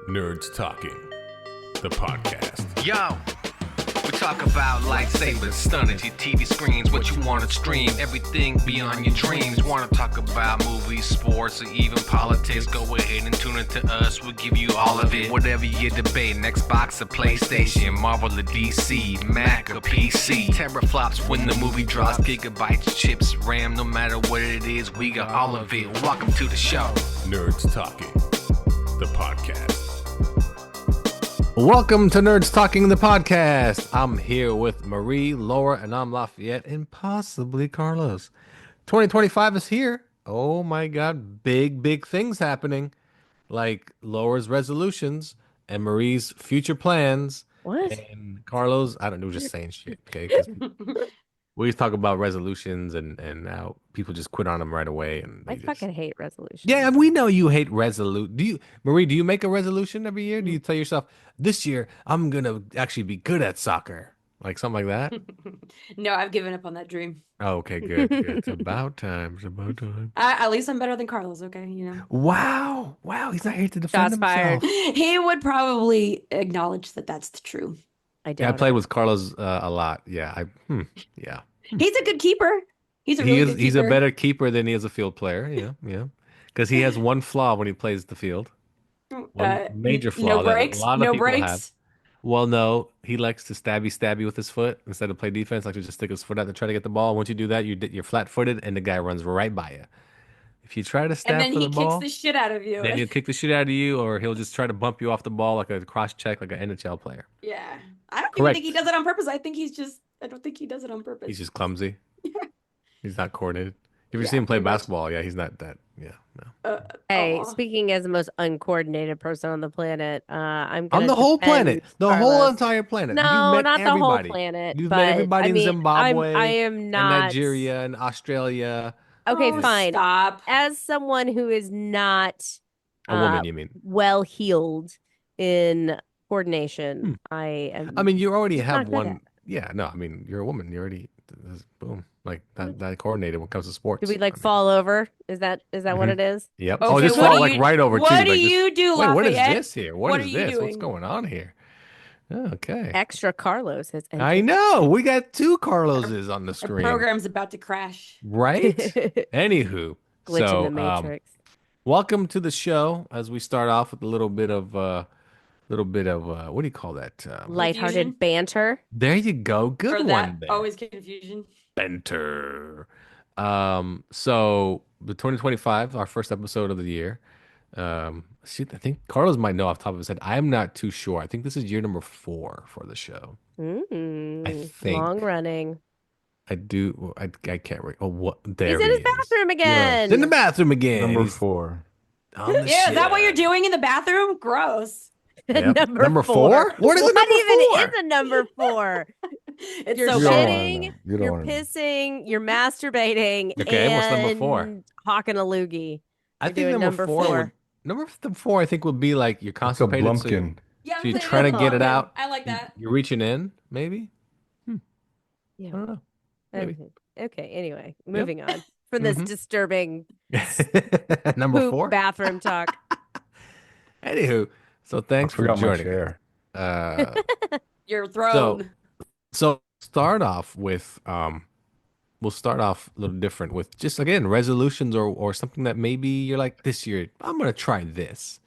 Nerds Talking, the podcast. Yo, we talk about lightsabers, stunning your TV screens, what you want to stream, everything beyond your dreams. Want to talk about movies, sports, or even politics? Go ahead and tune into us. We'll give you all of it. Whatever you're debating, Xbox or PlayStation, Marvel or DC, Mac or PC. Teraflops when the movie drops, gigabytes, chips, RAM, no matter what it is, we got all of it. Welcome to the show. Nerds Talking, the podcast. Welcome to Nerds Talking, the podcast. I'm here with Marie, Laura, and I'm Lafayette, and possibly Carlos. 2025 is here. Oh my God, big things happening. Like Laura's resolutions and Marie's future plans. What? And Carlos, I don't know, just saying shit, okay? 'Cause we talk about resolutions and now people just quit on them right away. And I fucking hate resolutions. Yeah, we know you hate resolution. Marie, do you make a resolution every year? Do you tell yourself, this year I'm gonna actually be good at soccer? Like something like that? No, I've given up on that dream. Oh, okay, good. It's about time. It's about time. At least I'm better than Carlos, okay? You know. Wow. He's not here to defend Shots fired. himself. He would probably acknowledge that that's the true. I Yeah, I don't. played with Carlos a lot. Yeah, yeah. He's a good keeper. He's a really good He's a keeper. better keeper than he is a field player. Yeah. Because he has one flaw when he plays the field. One major flaw No that breaks. a lot of No people breaks. have. Well, no, he likes to stabby with his foot instead of play defense. Like to just stick his foot out and try to get the ball. Once you do that, you're flat-footed, and the guy runs right by you. If you try to stab And then for he the kicks ball, the shit out of you. then he'll kick the shit out of you, or he'll just try to bump you off the ball like a cross check, like an NHL player. Yeah. I don't even Correct. think he does it on purpose. I don't think he does it on purpose. He's just clumsy. Yeah. He's not coordinated. If you Yeah, see him play pretty much. basketball, yeah, he's not that. Yeah, no. Hey, Aw. speaking as the most uncoordinated person on the planet, I'm On gonna the whole defend planet, the whole Carlos. entire planet. No, You've met not everybody. the whole planet. You've but, met everybody I mean, in Zimbabwe, I am not and Nigeria, and Australia. Okay, Oh, fine. Stop. As someone who is not A woman, you mean? well heeled in coordination, I am. I mean, you already Just have not good one. at Yeah, no, I mean, you're a woman. You already, boom, like that coordinated when it comes to sports. do we like I mean, fall over? Is that what Mhm. it is? Yep. Okay, Oh, just what fall do like you- right over too. What do like, just, you do, wait, what is Lafayette? this here? What What are is you this? What's doing? going on here? Okay. Extra Carlos has entered. I know. We got two Carloses on the Our screen. program's about to crash. Right? Anywho. Glitch so, in the matrix. welcome to the show as we start off with a little bit of what do you call that? Lighthearted Confusion? banter. There you go. Good Or one that there. always confusion. Benter. So the 2025, our first episode of the year. I think Carlos might know off the top of his head. I am not too sure. I think this is year number 4 for the show. think- Long running. I do. I can't read. Oh, what? There He's in he his is. bathroom again. He's in the bathroom again. Number He's 4. on the Yeah, is that what shit. you're doing in the bathroom? Gross. Yep. Number 4? What is a number even 4? is a number 4? It's You're so You don't bad. wanna shitting, know. You don't you're wanna know. pissing, you're masturbating, Okay, what's number 4? and hawking a loogie. I You're think doing number 4. four. Number 4, I think, would be like you're It's a constipated. So blumpkin. Yeah, So you're it's trying to like- get it out. I like that. you're reaching in, maybe. I Yeah. don't know. Maybe. Okay. Anyway, moving on from this Mhm. disturbing Number poop 4. bathroom talk. Anywho, so thanks I for forgot my joining. chair. Uh, Your throne. so start off with we'll start off a little different with just again resolutions or something that maybe you're like this year I'm gonna try this.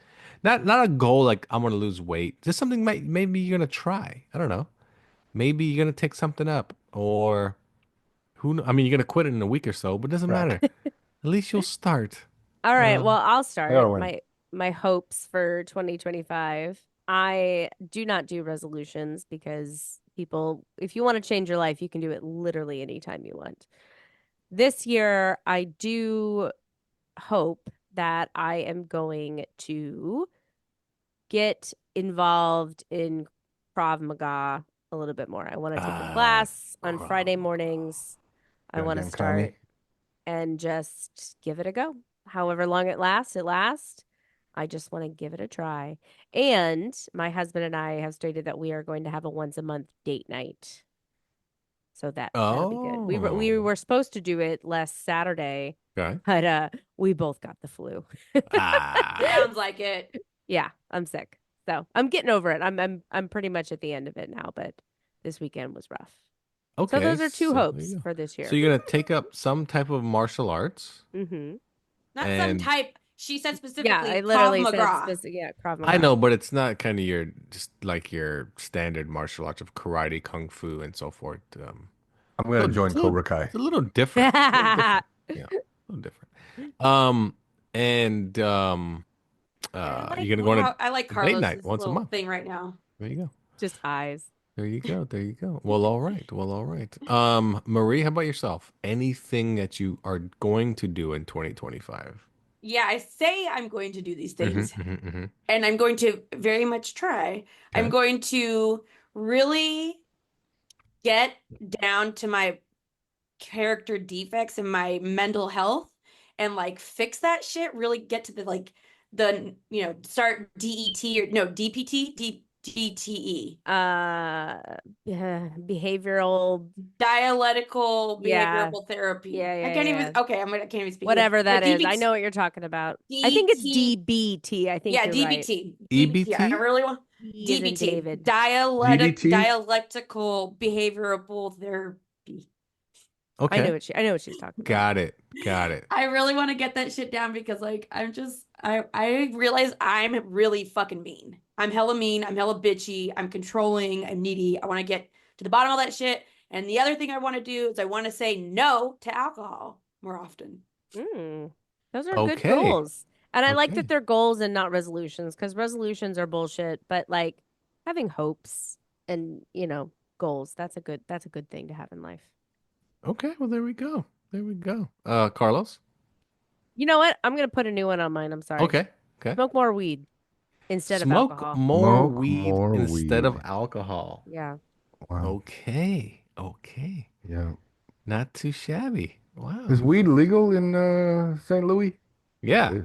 Not a goal like I'm gonna lose weight. Just something maybe you're gonna try. I don't know. Maybe you're gonna take something up or I mean you're gonna quit it in a week or so, but it doesn't Right. matter. At least you'll start. All right. Um, Well, I'll gotta start win. my hopes for 2025. I do not do resolutions because if you want to change your life, you can do it literally anytime you want. This year, I do hope that I am going to get involved in Krav Maga a little bit more. I want to take a class on Krav Friday mornings. I want to Goddamn commie. start and just give it a go. However long it lasts, it lasts. I just want to give it a try. And my husband and I have stated that we are going to have a once a month date night. So that'll be good. We Oh. were supposed to do it last Saturday, Okay. but we both got the flu. Ah. Sounds like it. Yeah, I'm sick. So I'm getting over it. I'm pretty much at the end of it now, but this weekend was rough. So Okay, those are two so there hopes you go. for this So year. you're gonna take up some type of martial arts, Mm-hmm. Not some and type. She said Yeah, I specifically Krav literally said Maga. specific. Yeah, Krav I Maga. know, but it's not kind of your just like your standard martial arts of karate, kung fu, and so forth. I'm gonna join Cobra Kai. It's a little different. A little different. Yeah, a little different. Um, and Yeah, you're gonna go on I like a date night Carlos's once a little month. thing right now. There you go. Just eyes. There you go. There you go. Well, all right. Well, all right. Marie, how about yourself? Anything that you are going to do in 2025? Yeah, I say I'm going to do these Mm-hmm, things, mm-hmm, mm-hmm. and I'm going to very much try. I'm Okay. going to really get down to my character defects and my mental health and like fix that shit, really get to start DET or no DPT, DTE. Yeah, behavioral, Dialectical yeah, behavioral therapy. yeah, I yeah, can't yeah. even okay, I can't even speak. Whatever No, that is. I DBT. know what you're talking about. I think it's DT. DBT. I think Yeah, you're right. DBT. EBT? I really want D as in DBT. David. DDT? Dialectical behavioral therapy. Okay. I know what she's talking about. Got it. Got it. I really want to get that shit down because like I realize I'm really fucking mean. I'm hella mean, I'm hella bitchy, I'm controlling, I'm needy. I want to get to the bottom of that shit. And the other thing I want to do is I want to say no to alcohol more often. Those are good Okay. goals. And I like Okay. that they're goals and not resolutions, because resolutions are bullshit, but like having hopes and, goals, that's a good thing to have in life. Okay. Well, there we go. There we go. Carlos? You know what? I'm gonna put a new one on mine. I'm sorry. Okay. Okay. Smoke more weed instead of Smoke alcohol. more Smoke weed more instead of weed. alcohol. Yeah. Wow. Okay. Okay. Yeah. Not too shabby. Wow. Is weed legal in St. Louis? Yeah. Yeah.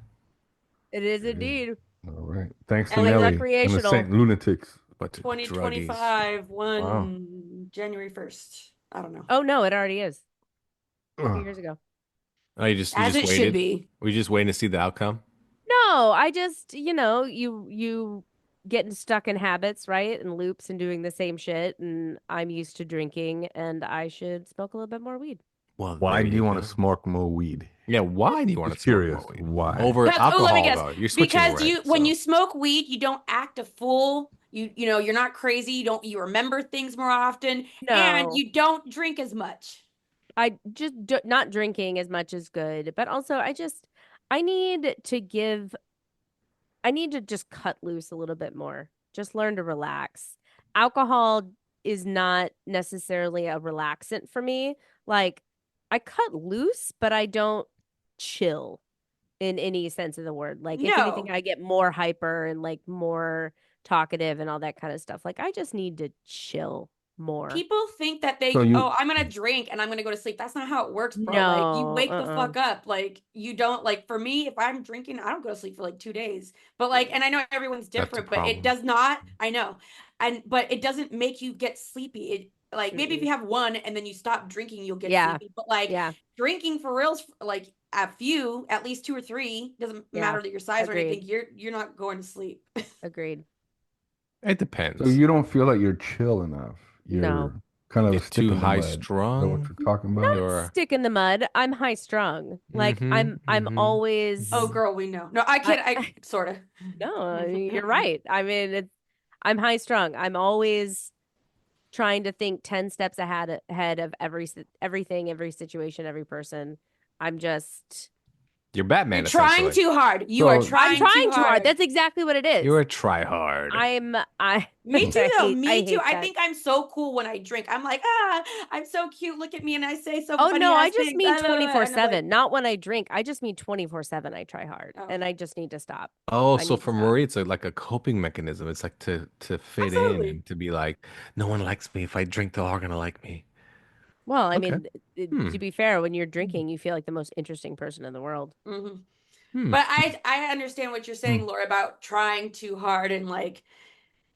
It is It is. indeed. All right. Thanks to And like Nelly and the recreational. St. Lunatics. But 2025 one Wow. January 1st. I don't know. Oh no, it already is. A few Ugh. years ago. Oh, you just As it waited? should be. Were you just waiting to see the outcome? No, I just, you getting stuck in habits, right? And loops and doing the same shit. And I'm used to drinking and I should smoke a little bit more weed. Well, Why there do you want go. to smoke more weed? Yeah, why do you want to Just smoke curious. more weed? Why? Over Let me alcohol, guess. though. You're switching, Because right? when So- you smoke weed, you don't act a fool. You're not crazy. You remember things more often, and No. you don't drink as much. I just not drinking as much is good, but also I need to just cut loose a little bit more. Just learn to relax. Alcohol is not necessarily a relaxant for me. Like I cut loose, but I don't chill in any sense of the word. Like if anything, No. I get more hyper and like more talkative and all that kind of stuff. Like I just need to chill more. People think that I'm gonna drink and I'm gonna go to sleep. That's not how it works, bro. Like you No, wake the fuck up. Like you don't like for me, if I'm drinking, I don't go to sleep for like 2 days. But like, and I know everyone's That's a different, but problem. it does not, I know. But it doesn't make you get sleepy. It like maybe if you have one and then you stop drinking, you'll get Yeah. sleepy. But like Yeah. drinking for reals, like at least 2 or 3, doesn't Yeah, matter that your size or agreed. anything, you're not going to sleep. Agreed. It depends. So you don't feel like you're chill enough. You're No. kind of You're a stick too in the high mud. Is that strung. what you're talking about? Not You're stick in the mud. I'm high strung. Like Mhm, I'm mhm. always Oh girl, we know. No, I can't. I sort of. No, I mean, you're right. I mean, I'm high strung. I'm always trying to think 10 steps ahead of everything, every situation, every person. I'm just You're Batman. You're trying essentially. too hard. You are So- trying, I'm trying too hard. That's exactly what it is. You're a tryhard. Me too, though. Me too. hate I that. think I'm so cool when I drink. I'm like, I'm so cute. Look at me, and I say so. Oh funny no, I ass just things. mean Blah, blah, blah. And I'm like, 24/7. Not when I drink. I just mean 24/7. I try hard, Oh. and I just need to stop. Oh, I so need for to stop. Marie, it's like a coping mechanism. It's like to fit in Absolutely. and to be like, no one likes me. If I drink, they're all gonna like me. Well, I Okay. mean, to be fair, when you're drinking, you feel like the most interesting person in the world. Mhm. Hmm. But I understand what you're saying, Laura, about trying too hard and like.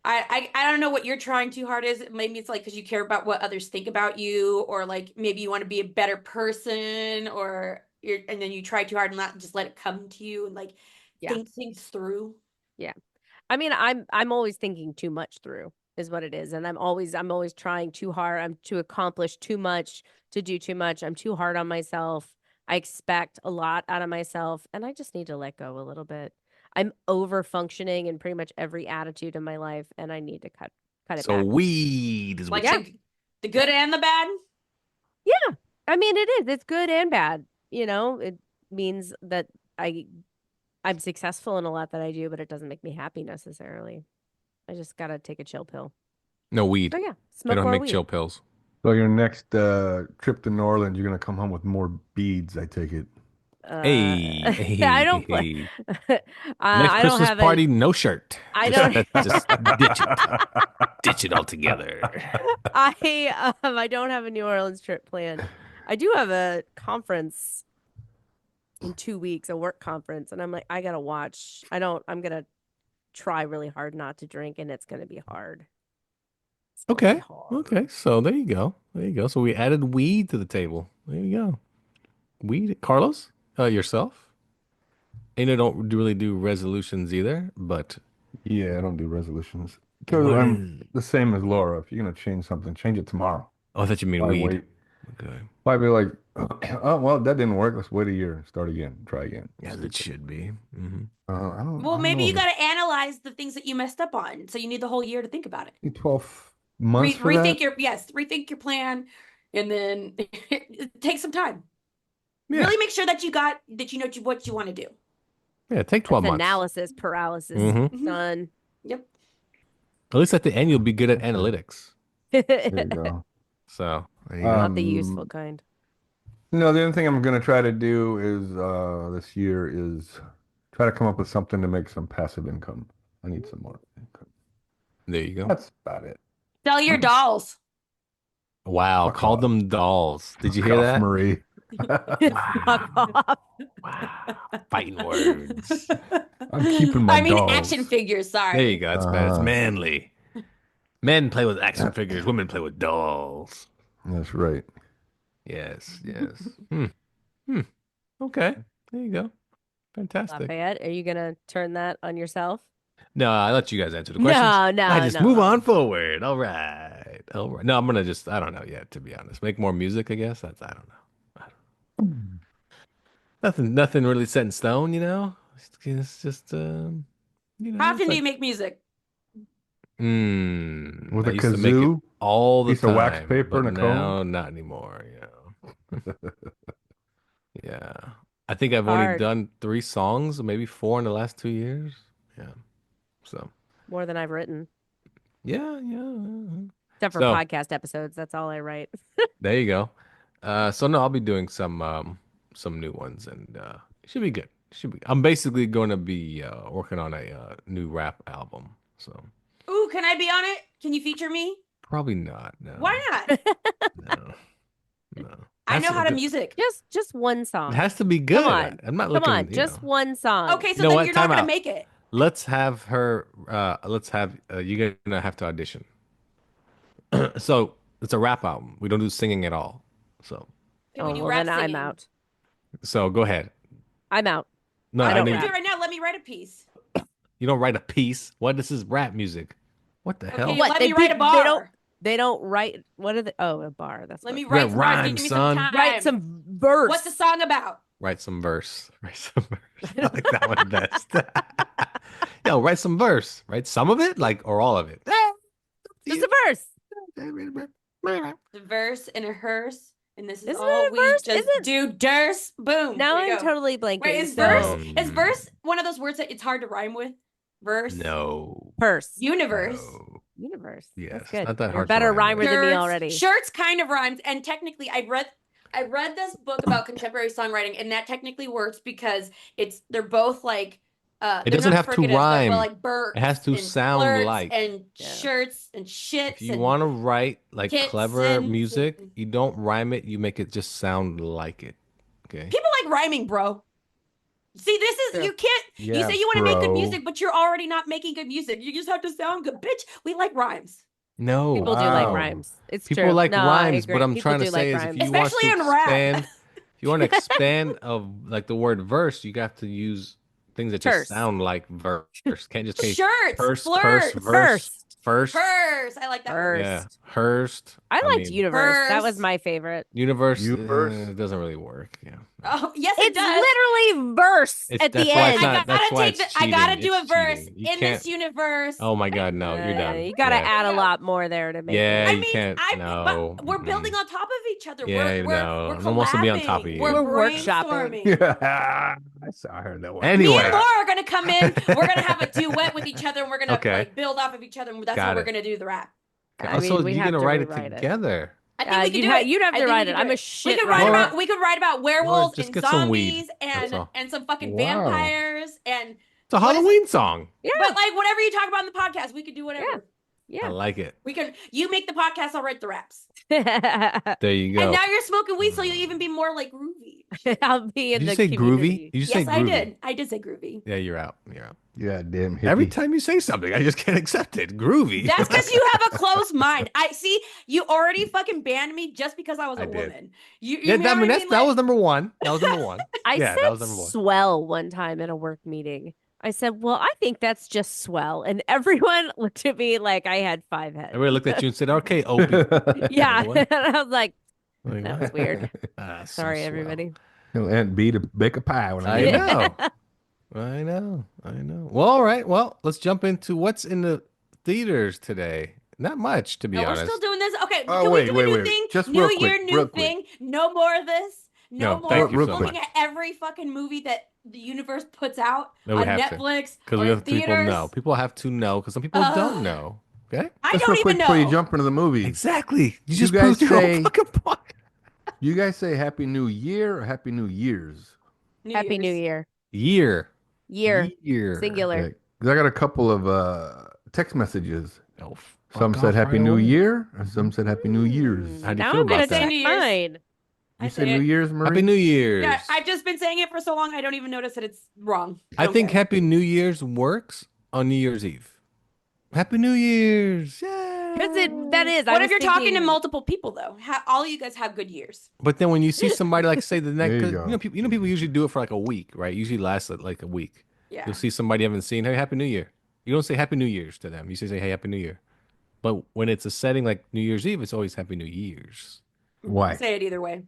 I don't know what you're trying too hard is. Maybe it's like because you care about what others think about you, or like maybe you want to be a better person, and then you try too hard and not just let it come to you and like Yeah. think things through. I mean, I'm always thinking too much through is what it is, and I'm always trying too hard. I'm to accomplish too much, to do too much. I'm too hard on myself. I expect a lot out of myself, and I just need to let go a little bit. I'm over functioning in pretty much every attitude in my life, and I need to cut it So back. weed is what. Like the good and the bad. Yeah, I mean, it is. It's good and bad. You know, it means that I'm successful in a lot that I do, but it doesn't make me happy necessarily. I just gotta take a chill pill. No weed. So yeah, They smoke don't more make weed. chill pills. So your next trip to New Orleans, you're gonna come home with more beads. I take it. Hey, I don't hey. Next Next Christmas party, no shirt. I Just- don't. just ditch it. Ditch it altogether. I don't have a New Orleans trip planned. I do have a conference in 2 weeks, a work conference, and I'm like, I gotta watch. I'm gonna try really hard not to drink, and it's gonna be hard. It's gonna be Okay. hard. Okay. So there you go. There you go. So we added weed to the table. There you go. Weed. Carlos, yourself. And I don't really do resolutions either, but Yeah, I don't do resolutions because I'm the same as Laura. If you're gonna change something, change it tomorrow. oh, I thought you mean Why weed. wait? Okay. Why be like, oh well, that didn't work. Let's wait a year, start again, try again. As it should be. Mm-hmm. I don't. Well, I don't maybe know you if got to analyze the things that you messed up on. So you need the whole year to think about it. it's 12 months for Rethink that. rethink your plan, and then take some time. Yeah. Really make sure that you know what you want to do. Yeah. Take 12 That's months. analysis paralysis. Mhm. Done. Yep. At least at the end, you'll be good at analytics. There you go. So there you go. Not the useful kind. No, the other thing I'm gonna try to do is this year is try to come up with something to make some passive income. I need some more income. There you go. That's about it. Sell your dolls. Wow. Fuck Call off. them dolls. Did you Fuck hear off, that? Marie? Fuck off. Wow. Fighting words. I'm keeping my I mean, dolls. action figures. Sorry. There you go. That's better. It's Uh-huh. manly. Men play with action figures. Women play with dolls. That's right. Yes. Yes. Okay. There you go. Fantastic. Lafayette, are you gonna turn that on yourself? No, I let you guys answer the questions. No, I just no. move on forward. All right. All right. No, I'm gonna just I don't know yet, to be honest. Make more music, I guess. I don't know. Nothing really set in stone, you know? It's just you know, How it's often do you like, make music? With I a used to make it kazoo, all the piece of wax time, paper, but and a now comb? not anymore, you know. Yeah. I think I've only Hard. done 3 songs, maybe 4 in the last 2 years. Yeah. So, More than I've written. yeah. Except for So- podcast episodes. That's all I write. There you go. So no, I'll be doing some new ones, and it should be good. Should be. I'm basically going to be working on a new rap album. So Ooh, can I be on it? Can you feature me? probably not. No. Why not? No. No. I know how to It music. Just one song. has to be good. on. I'm not Come looking. on, you just know. one song. Okay, so You know then what? you're not Time gonna out. make it. Let's have her. Let's have you're gonna have to audition. So it's a rap album. We don't do singing at all. So Can we Oh, do well, rap then I'm singing? out. go ahead. I'm out. No, I I don't mean Do rap. it right now. Let me write a piece. you don't write a piece. What? This is rap music. What the hell? Okay, What, let they me write do- a bar. They don't write. What are they? Oh, a bar. That's Let what- me You write got some bars. rhymes, Give me son. some time. write some verse. What's the song about? Write some verse. Write some verse. I like that one best. Yo, write some verse. Write some of it, like or all of it. Just a verse. The verse and a hearse, and this is Isn't all it a we verse? just Isn't- do. Durse, boom. Now There you I'm go. totally blanking. Wait, is so- verse is verse one of those words that it's hard to rhyme with? Verse. No. Purse. Universe. No. Universe. Yes, That's good. not that You're a hard to better rhyme rhymer with. than me Shirts- already. Shirts kind of rhymes, and technically, I read this book about contemporary songwriting, and that technically works because they're both like It they're doesn't not have to fricatives, but rhyme. like burps. It has to and sound flirts like. and Yeah. shirts and shits. If you and want to write like tits clever and- music, you don't rhyme it, you make it just sound like it. Okay. people like rhyming, bro. See, this is True. you can't. You Yeah, say you want to make good bro. music, but you're already not making good music. You just have to sound good, bitch. We like rhymes, No. People do like Wow. rhymes. It's People true. like No, I rhymes, but agree. I'm People trying to do say like is rhymes. if you want Especially to in rap. expand, if you want to expand of like the word verse, you have to use things that Terse. just sound like verse. Can't just say Shirts, curse, flirts, verse, first. First, I like that word. Yeah, First. Hearst. I liked mean, Universe. That was First. my favorite. Universe. Universe. Doesn't really work. Yeah. Oh, yes, it It's does. literally verse It's- at the that's why it's end. not- that's why it's I gotta cheating. do It's a verse cheating. You in can't- this universe. Oh my God, no! You're done. You gotta Yeah. add a lot more there to make Yeah, it. I you mean, can't. No, but we're building on top of each other. Yeah, we're no. we're No one wants to be on top of collabing. you. We're We're workshopping. brainstorming. I heard that one. Me Anyway, and Laura are gonna come in. We're gonna have a duet with each other, and we're gonna Okay. like build off of each other. And that's Got how we're it. gonna do the rap. I mean, so we you're have gonna to write it rewrite it. together. I think we could do it. You'd have I to think we write could it. do I'm a We shit could write Laura- about werewolves just and get some weed. zombies That's all. and some fucking Wow. vampires and It's a What is it? Halloween song. Yeah. but like whatever you talk about in the podcast, we could do whatever. I like it. We could. You make the podcast. I'll write the raps. Yeah. There you go. And now you're smoking weed, so you'll even be more like groovy. I'll be in Did you the say community. groovy? Did you say Yes, groovy? I did. I did say groovy. Yeah, you're out. You're out. Yeah, damn hippie. Every time you say something, I just can't accept it. Groovy. That's because you have a closed mind. I see. You already fucking banned me just because I was a I did. woman. You Yeah, know I mean, what that Like- was number one. That was number one. I Yeah, that said was number one. swell one time in a work meeting. I said, well, I think that's just swell. And everyone looked at me like I had 5 heads. Everybody looked at you and said, "Okay, Opie." Yeah. What? And I was like, Like, that what? was weird. Ah, so Sorry, swell. everybody. And B to bake a pie when I I get know. I know. I know. Well, all right. Well, let's jump into what's in the theaters today. Not much, to be No, we're honest. still doing this. Okay. Oh, can wait, we do wait, a new wait. thing? Just new real year, quick, new real quick. thing. No more of this. No, No, more thank you so looking much. at every fucking movie that the universe puts out No, we on have to. Netflix Because or we in have people theaters. know. People have to know because some people don't know. Okay? I Just don't real quick even know. before you jump into the movie. Exactly. You You just guys proved your say- own fucking point. You guys say Happy New Year or Happy New Year's? Happy New Year. Year. Year. Singular. Okay. 'Cause I got a couple of text messages. Oh, Some fuck said off Happy right New away. Year, and some said Happy New Year's. How do you Now feel I'm gonna about that? check New Year's. mine. I You say said New it. Year's, Marie? Happy New Year's. Yeah, I've just been saying it for so long. I don't even notice that it's wrong. I think Okay. Happy New Year's works on New Year's Eve. Happy New Year's. Yeah. Because that is. I What was if you're talking to thinking- multiple people though? All you guys have good years. But then when you see somebody like say the next, There you 'cause, go. people usually do it for like a week, right? Usually lasts like a week. Yeah. You'll see somebody you haven't seen. Hey, Happy New Year. You don't say Happy New Year's to them. You say Hey, Happy New Year. But when it's a setting like New Year's Eve, it's always Happy New Year's. Why? Say it either way.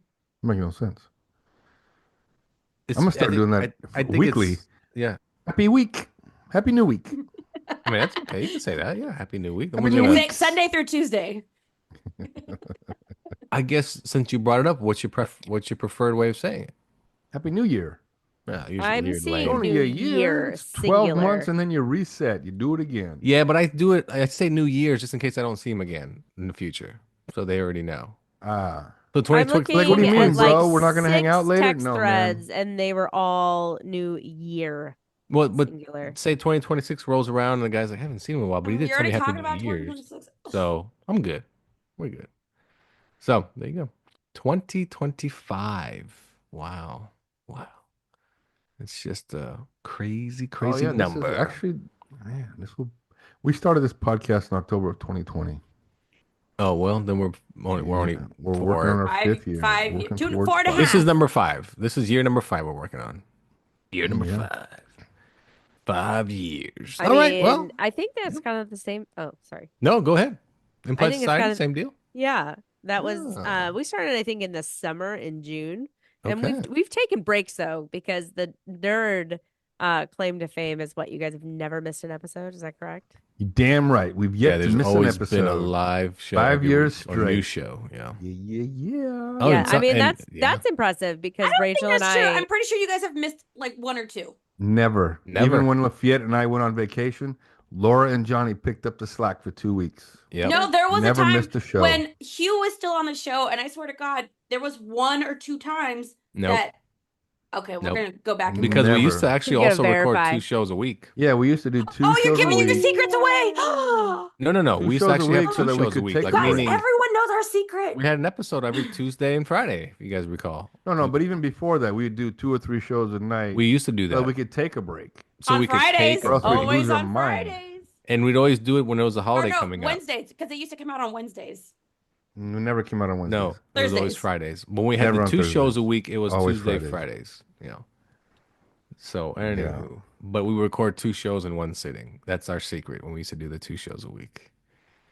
Make no sense. It's, I'm gonna start I think- doing that I think weekly. it's- Yeah. Happy week. Happy New Week. I mean, that's okay. You can say that. Yeah. Happy New Week. Happy We're New gonna- Week. Say Sunday through Tuesday. I guess since you brought it up, what's your preferred way of saying it? Happy New Year. Yeah, usually I'm weird seeing lame. It's only New a year. Year, It's 12 singular. months and then you reset. You do it again. Yeah, but I do it. I say New Year's just in case I don't see him again in the future, so they already know. Ah. So I'm 2020. looking what do you mean, at, bro? like, We're not gonna hang out 6 later? text No, man. threads, and they were all New Year Well, but singular. say 2026 rolls around and the guy's like, I haven't seen him in a while, but he did You're tell me already Happy talking New about Year's. 2026. So I'm good. We're good. So there you go. 2025. Wow. It's just a crazy, Oh, crazy yeah, this is number. actually, man, we started this podcast in October of 2020. Oh well, then we're only Yeah, we're four. working on our Five- fifth year. five- Working two- towards 4.5. five. This is number 5. This is year number 5 we're working on. Year number Yeah. 5. 5 years. I All right. mean, Well, I think that's kind of the same. Oh, sorry. no, go ahead. Implied think it's society, kinda- same deal. Yeah, that was. Ah. We started, I think, in the summer in June, and Okay. we've taken breaks though because the nerd claim to fame is what you guys have never missed an episode. Is that correct? You damn right. We've yet to there's miss an always episode. been a live show. 5 every years week, or a new straight. show. Yeah. Yeah. Oh, yeah, and I so- mean and- that's yeah. that's impressive because I don't Rachel think and that's true. I. I'm pretty sure you guys have missed like 1 or 2. Never. Never. Even when Lafayette and I went on vacation, Laura and Johnny picked up the slack for 2 weeks. Yep. No, there was Never a time missed a show. when Hugh was still on the show, and I swear to God, there was 1 or 2 times Nope. that. Okay, we're Nope. gonna go back and Because we used to Never. actually You gotta also record verify. 2 shows a week. Yeah, we used to do 2 Oh, shows you're a giving you the week. secrets away. No. 2 We used to shows a actually have week 2 so that we shows a could week. take Like a Guys, meaning everyone knows our secret. we had an episode every Tuesday and Friday, if you guys recall. No, but even before that, we would do 2 or 3 shows a night We used to do so that. we could take a break. So on we could Fridays, take Or else we'd always lose our on mind. Fridays. and we'd always do it when there was a Or holiday no, coming up. Wednesdays, because they used to come out on Wednesdays. We never came out on Wednesdays. No, it was always Thursdays. Fridays. When we had Never the on 2 shows Thursdays. a week, it was Always Tuesday, Fridays. Fridays. You know. So anywho, but we record 2 shows in one sitting. That's our secret when we used to do the 2 shows a week.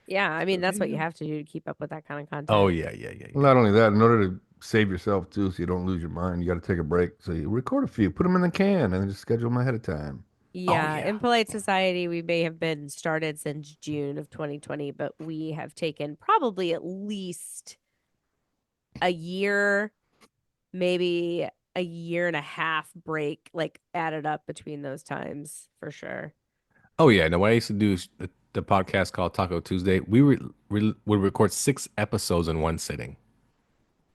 Yeah, I mean that's what you have to do to keep up with that kind of content. Oh yeah, yeah, yeah, Well, yeah. not only that, in order to save yourself too, so you don't lose your mind, you got to take a break. So you record a few, put them in the can, and then just schedule them ahead of time. Yeah, yeah. in Polite Society, we may have been started since June of 2020, but we have taken probably at least a year, maybe a year and a half break, like added up between those times for sure. Oh yeah. No, what I used to do is the podcast called Taco Tuesday. Would record 6 episodes in one sitting.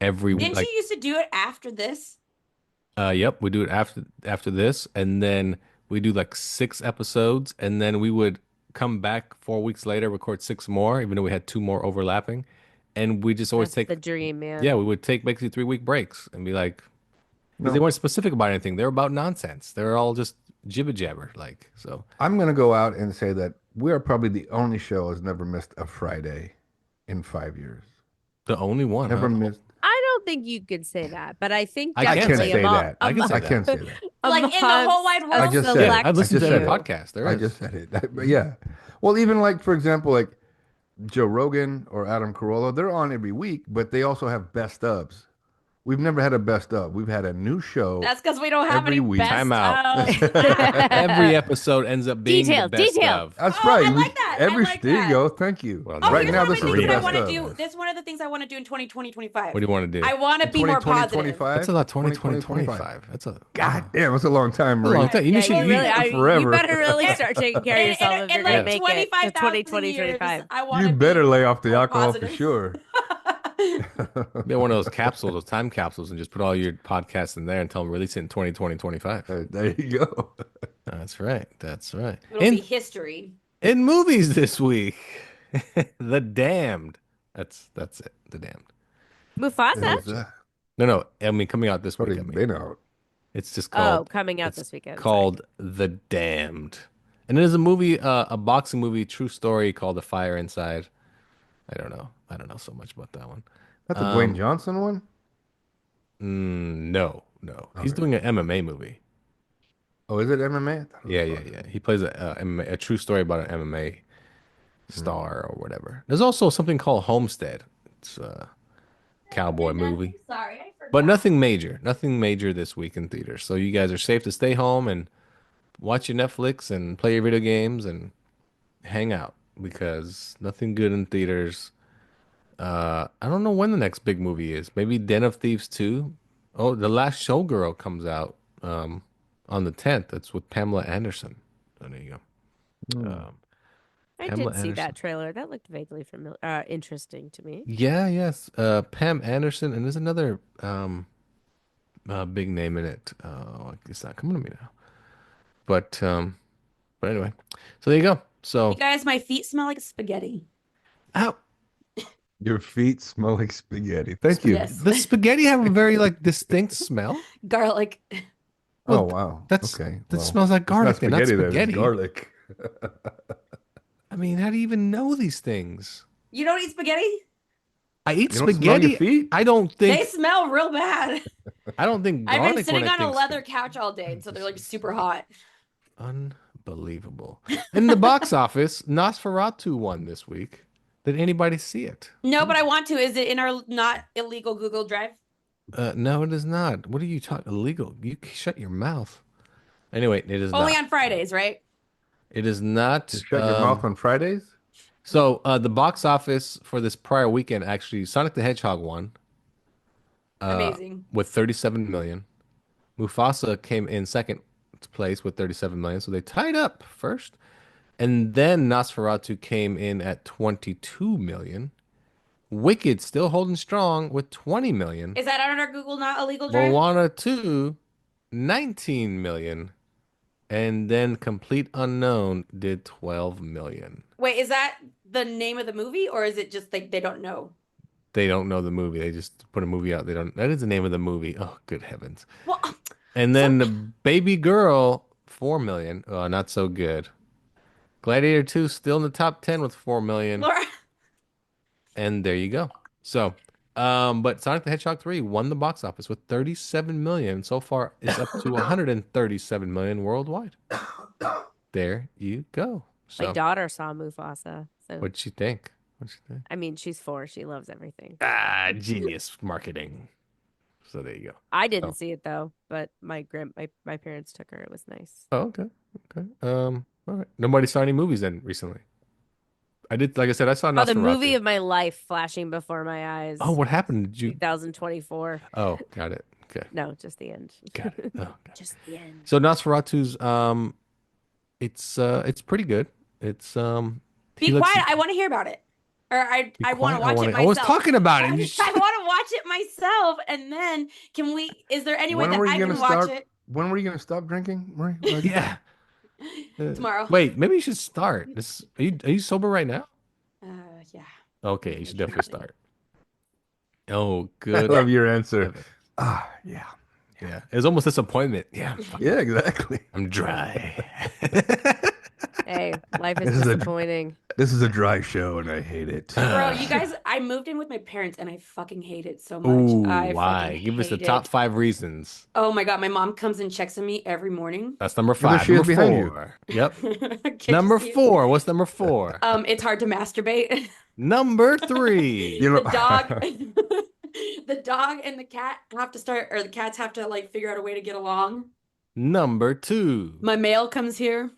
Every Didn't like you used to do it after this? Yep, we do it after this, and then we do like 6 episodes, and then we would come back 4 weeks later, record 6 more, even though we had 2 more overlapping, and we just always That's take the dream, man. yeah, we would take basically 3 week breaks and be like, because they No, weren't specific about anything, they were about nonsense, they were all just jibber jabber, like so. I'm going to go out and say that we are probably the only show that's never missed a Friday in 5 years. The only one, Never huh? missed. I don't think you could say that, but I think I can definitely say that. I can say I that. can't say that. Like, in the whole wide world? I just said it. I listened to just that said it. podcast. There I is. just said it. But yeah. Well, even like, for example, like Joe Rogan or Adam Carolla, they're on every week, but they also have best ofs. We've never had a best of. We've had a new show. That's because we don't have Every any week. best Time out. of. Every episode ends up being Detail, the best detail. of. That's Oh, right. I like that. Every I like there that. you go. Thank you. Well, Oh, Right here's now, one of this the is things the I best want to of. do. This is one of the things I want to do in 2025. What do you want to do? I want to be more positive. 2025. That's a lot. 2025. That's a God damn, that's a long time, That's a long Marie. time. You Yeah, should you you- really, you forever. better really start taking care of yourself if you're in gonna like make it to 25,000 years, 2025. I want You to better lay off the more alcohol positive. for sure. Get one of those capsules, those time capsules, and just put all your podcasts in there and tell them release it in 2020, 25. There you go. That's right. That's right. It'll be history. In movies this week, The Damned. That's it. The Damned. Mufasa? How's that? No. I mean, coming out this week. Already I mean, been out. it's just Oh, called. coming out it's this weekend. Called The Damned, and it is a movie, a boxing movie, true story called The Fire Inside. I don't know. I don't know so much about that one. That's a Dwayne Johnson one? No. He's doing an MMA movie. Oh, is it MMA? I thought it was Yeah. boxing. He plays a true story about an MMA star or whatever. There's also something called Homestead. It's a cowboy movie, Sorry, I forgot. but nothing major. Nothing major this week in theaters. So you guys are safe to stay home and watch your Netflix and play your video games and hang out because nothing good in theaters. I don't know when the next big movie is. Maybe Den of Thieves 2. Oh, The Last Showgirl comes out on the 10th. That's with Pamela Anderson. Oh, there you go. I Pamela did see Anderson. that trailer. That looked vaguely familiar, interesting to me. Yes. Pam Anderson, and there's another big name in it. It's not coming to me now. But anyway, so there you go. So, You guys, my feet smell like spaghetti. ow, Your feet smell like spaghetti. Thank you. Yes. the spaghetti have a very like distinct smell. Garlic. Oh, wow. That's okay. That well, smells like it's not garlic. They're not spaghetti, then, spaghetti. it's garlic. I mean, how do you even know these things? You don't eat spaghetti? I eat You don't smell spaghetti. your feet? I don't They think. smell real bad. I don't think I've garlic. been sitting when I on a think leather couch all day, so they're like super hot. Unbelievable. In the box office, Nosferatu won this week. Did anybody see it? No, but I want to. Is it in our not illegal Google Drive? No, it is not. What are you talking? Illegal? You shut your mouth. Anyway, it is Only not. on Fridays, right? It is not. You shut your mouth on Fridays? So the box office for this prior weekend, actually, Sonic the Hedgehog won Amazing. with 37 million. Mufasa came in second place with 37 million, so they tied up first. And then Nosferatu came in at 22 million. Wicked still holding strong with 20 million. Is that on our Google not illegal drive? Moana 2, 19 million. And then Complete Unknown did 12 million. Wait, is that the name of the movie, or is it just like they don't know? They don't know the movie. They just put a movie out. They don't. That is the name of the movie. Oh, good heavens. Well, And then the Baby Girl, 4 million. Oh, not so good. Gladiator 2 still in the top 10 with 4 million. Laura, And there you go. So But Sonic the Hedgehog 3 won the box office with 37 million. So far, it's up to 137 million worldwide. There you go. My So, daughter saw Mufasa. So, what'd she think? What'd she think? I mean, she's 4. She loves everything. Ah, genius marketing. So there you go. I didn't Oh. see it though, but my parents took her. It was nice. Oh, okay. Okay. All right. Nobody saw any movies then recently. I did, like I said, I saw Oh, the Nosferatu. movie of my life flashing before my eyes. Oh, what happened? Did you? 2024. Oh, got it. Okay. No, just the end. Got it. Oh, got it. Just the end. So Nosferatu's it's pretty good. It's Be quiet. I want to hear about it. Or I want to watch it myself. I was talking about it. I want to watch it myself, and then is there any way that I can watch it? When were you gonna stop drinking, Marie? Yeah. Tomorrow. Wait, maybe you should start. Are you sober right now? Yeah. Okay, you should definitely start. Oh, I good. love your answer. Yeah. Yeah. It was almost disappointment. Yeah. Yeah, exactly. I'm dry. Hey, life is This is a- disappointing. This is a dry show, and I hate it. Bro, you guys, I moved in with my parents, and I fucking hate it so much. Ooh, I why? fucking Give us the hate top it. 5 reasons. Oh my god, my mom comes and checks on me every morning. That's number Yeah, 5. she is Number behind you. 4. Yep. Can't you Number see it? 4. What's number 4? It's hard to masturbate. Number 3. You know, The dog, the dog and the cat have to start, or the cats have to like figure out a way to get along. Number 2. My mail comes here.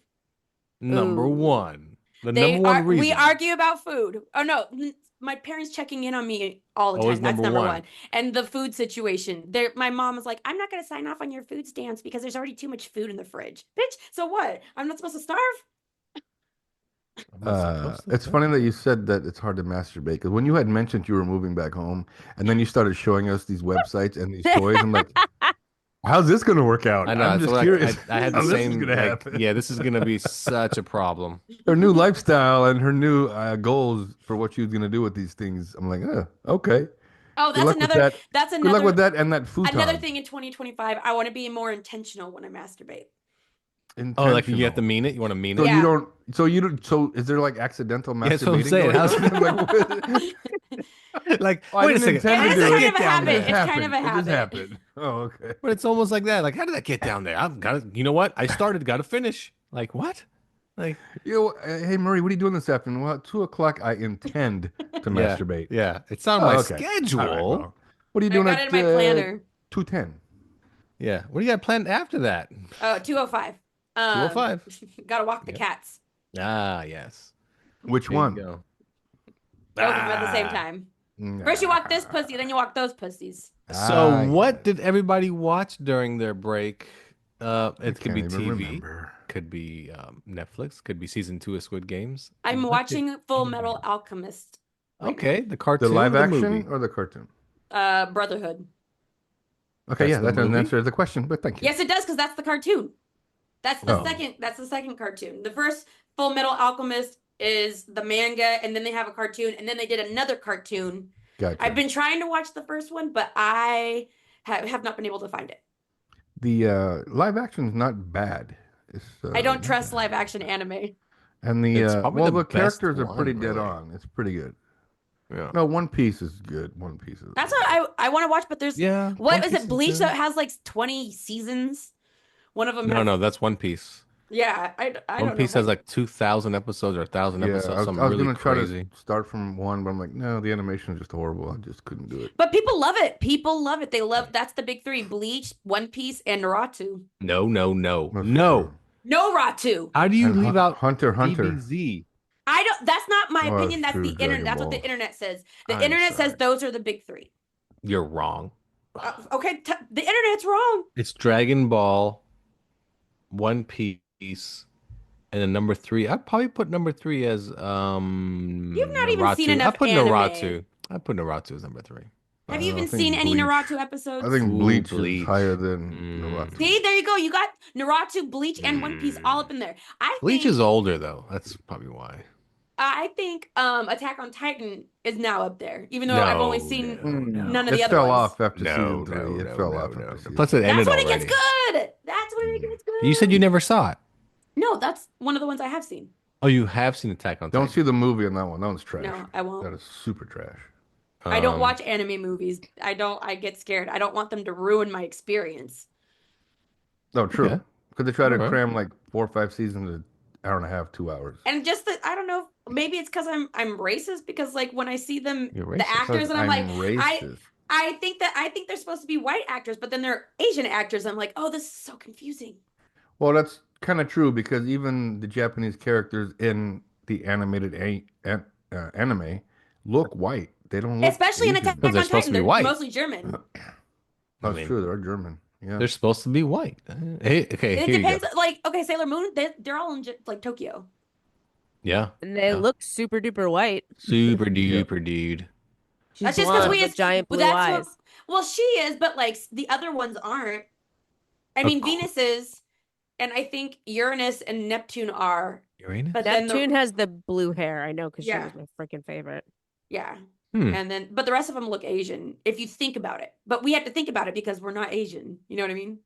Number Ooh. 1. The number one reason. We argue about food. Oh no, my parents checking in on me all the time. Always That's number number one. one. And the food situation. There, my mom was like, "I'm not going to sign off on your food stamps because there's already too much food in the fridge, bitch. So what? I'm not supposed to starve." I'm not supposed to it's say. funny that you said that it's hard to masturbate because when you had mentioned you were moving back home and then you started showing us these websites and these toys, I'm like, how's this going to work out? I know. I'm so just like, curious. I had the how this is same. gonna like, happen. yeah, this is gonna be such a problem. Her new lifestyle and her new goals for what she was going to do with these things. I'm like, okay. Oh, Good luck with that. That's Good luck another with that and that futon. another thing in 2025. I want to be more intentional when I masturbate. Oh, like you have to mean it. You want to mean So it. Yeah. you don't. So you don't. So is there like accidental masturbating? Yeah, that's what I'm saying. going on? Like, what? Like, Oh, I wait a didn't second. intend How to did do that It's get kind of a down habit. there? It's kind of a It just habit. happened. Oh, okay. But it's almost like that. Like, how did that get down there? I've got to. You know what? I started. Got to finish. Like what? Like Hey Marie, what are you doing this afternoon? Well, at 2:00 I intend to yeah, masturbate. Yeah, it's on Oh, my okay. schedule. All right, well, what are you I doing got at it in my planner. 2:10? Yeah. What do you got planned after that? 2:05. 2:05. Gotta walk the Yep. cats. Ah, yes. Which There you one? go. Both of them at the same Ah. time. Nah. First you walk this pussy, then you walk those pussies. So, Ah, what yes. did everybody watch during their break? I It could be can't even TV, remember. could be Netflix, could be season 2 of Squid Games. I'm What did watching Full anybody Metal watch? Alchemist. right Okay, the The cartoon, live or the action movie? or the cartoon? Brotherhood. Okay, That's yeah, the that doesn't movie? answer the question, but thank you. Yes, it does, because that's the cartoon. That's the Oh. second. That's the second cartoon. The first Full Metal Alchemist is the manga, and then they have a cartoon, and then they did another cartoon. Gotcha. I've been trying to watch the first one, but I have not been able to find it. The live action's not bad. It's, I don't not trust bad. live action anime. And the It's probably well, the the best characters are one, pretty dead really. on. It's pretty good. Yeah. No, One Piece is good. One Piece is. That's what I want to watch, but there's Yeah. what One is Piece it? Bleach good. that has like 20 seasons. One of them. No, has, no, that's One Piece. Yeah, I One don't Piece know. has like 2,000 episodes or 1,000 Yeah, episodes. I was Something really gonna try crazy. to start from one, but I'm like, no, the animation is just horrible. I just couldn't do it. But people love it. People love it. They love that's the big three: Bleach, One Piece, and Naruto. No, no, no, That's no. true. No Ratu. How do you And leave out Hunter Hunter? DBZ? I don't. That's not my Oh, opinion. That's true, the internet. Dragon That's what the Ball. internet says. The I'm internet says sorry. those are the big three. You're wrong. Okay, the internet's wrong. It's Dragon Ball, One Piece, and then number 3. I'd probably put number 3 as You've not even seen Naruto. enough I put anime. Naruto. I put Naruto as number 3. Have you I even think seen any Bleach. Naruto episodes? I think Ooh, Bleach, Bleach. is higher than Mm. Naruto. See, there you go. You got Naruto, Bleach, and One Piece all up in there. Bleach is older though. That's probably why. I think Attack on Titan is now up there, even though I've only seen none of It the other fell ones. off after No, season 3. no, It no, fell no, off no. after season Plus, it ended That's when already. it gets good. That's when it gets good. You said you never saw it. No, that's one of the ones I have seen. Oh, you have seen Attack on Don't Titan. see the movie on that one. That one's trash. No, I won't. That is super trash. I don't watch anime movies. I get scared. I don't want them to ruin my experience. No, true. Okay. Because they try to Alright. cram like 4 or 5 seasons in an hour and a half, 2 hours. And just that I don't know, maybe it's because I'm racist because like when I see them You're the racist. actors and I'm like I racist. I think they're supposed to be white actors, but then they're Asian actors. I'm like, oh, this is so confusing. Well, that's kind of true because even the Japanese characters in the anime look white. They don't look Especially in Asian. Attack Because they're on supposed to Titan, be they're white. mostly German. That's mean- true. They're German. Yeah. They're supposed to be white. Hey, okay, It here depends. you go. Like, okay, Sailor Moon, they're all in like Tokyo. Yeah. And they Yeah. look super duper white. Super duper dude. She's That's just because blonde we with giant blue that's eyes. well, she is, but like the other ones aren't. I mean, Venus is, and I think Uranus and Neptune are. Uranus? But then Neptune has the blue hair. I know because she Yeah. was my freaking favorite. Yeah. Hmm. And then, but the rest of them look Asian if you think about it. But we have to think about it because we're not Asian. You know what I mean?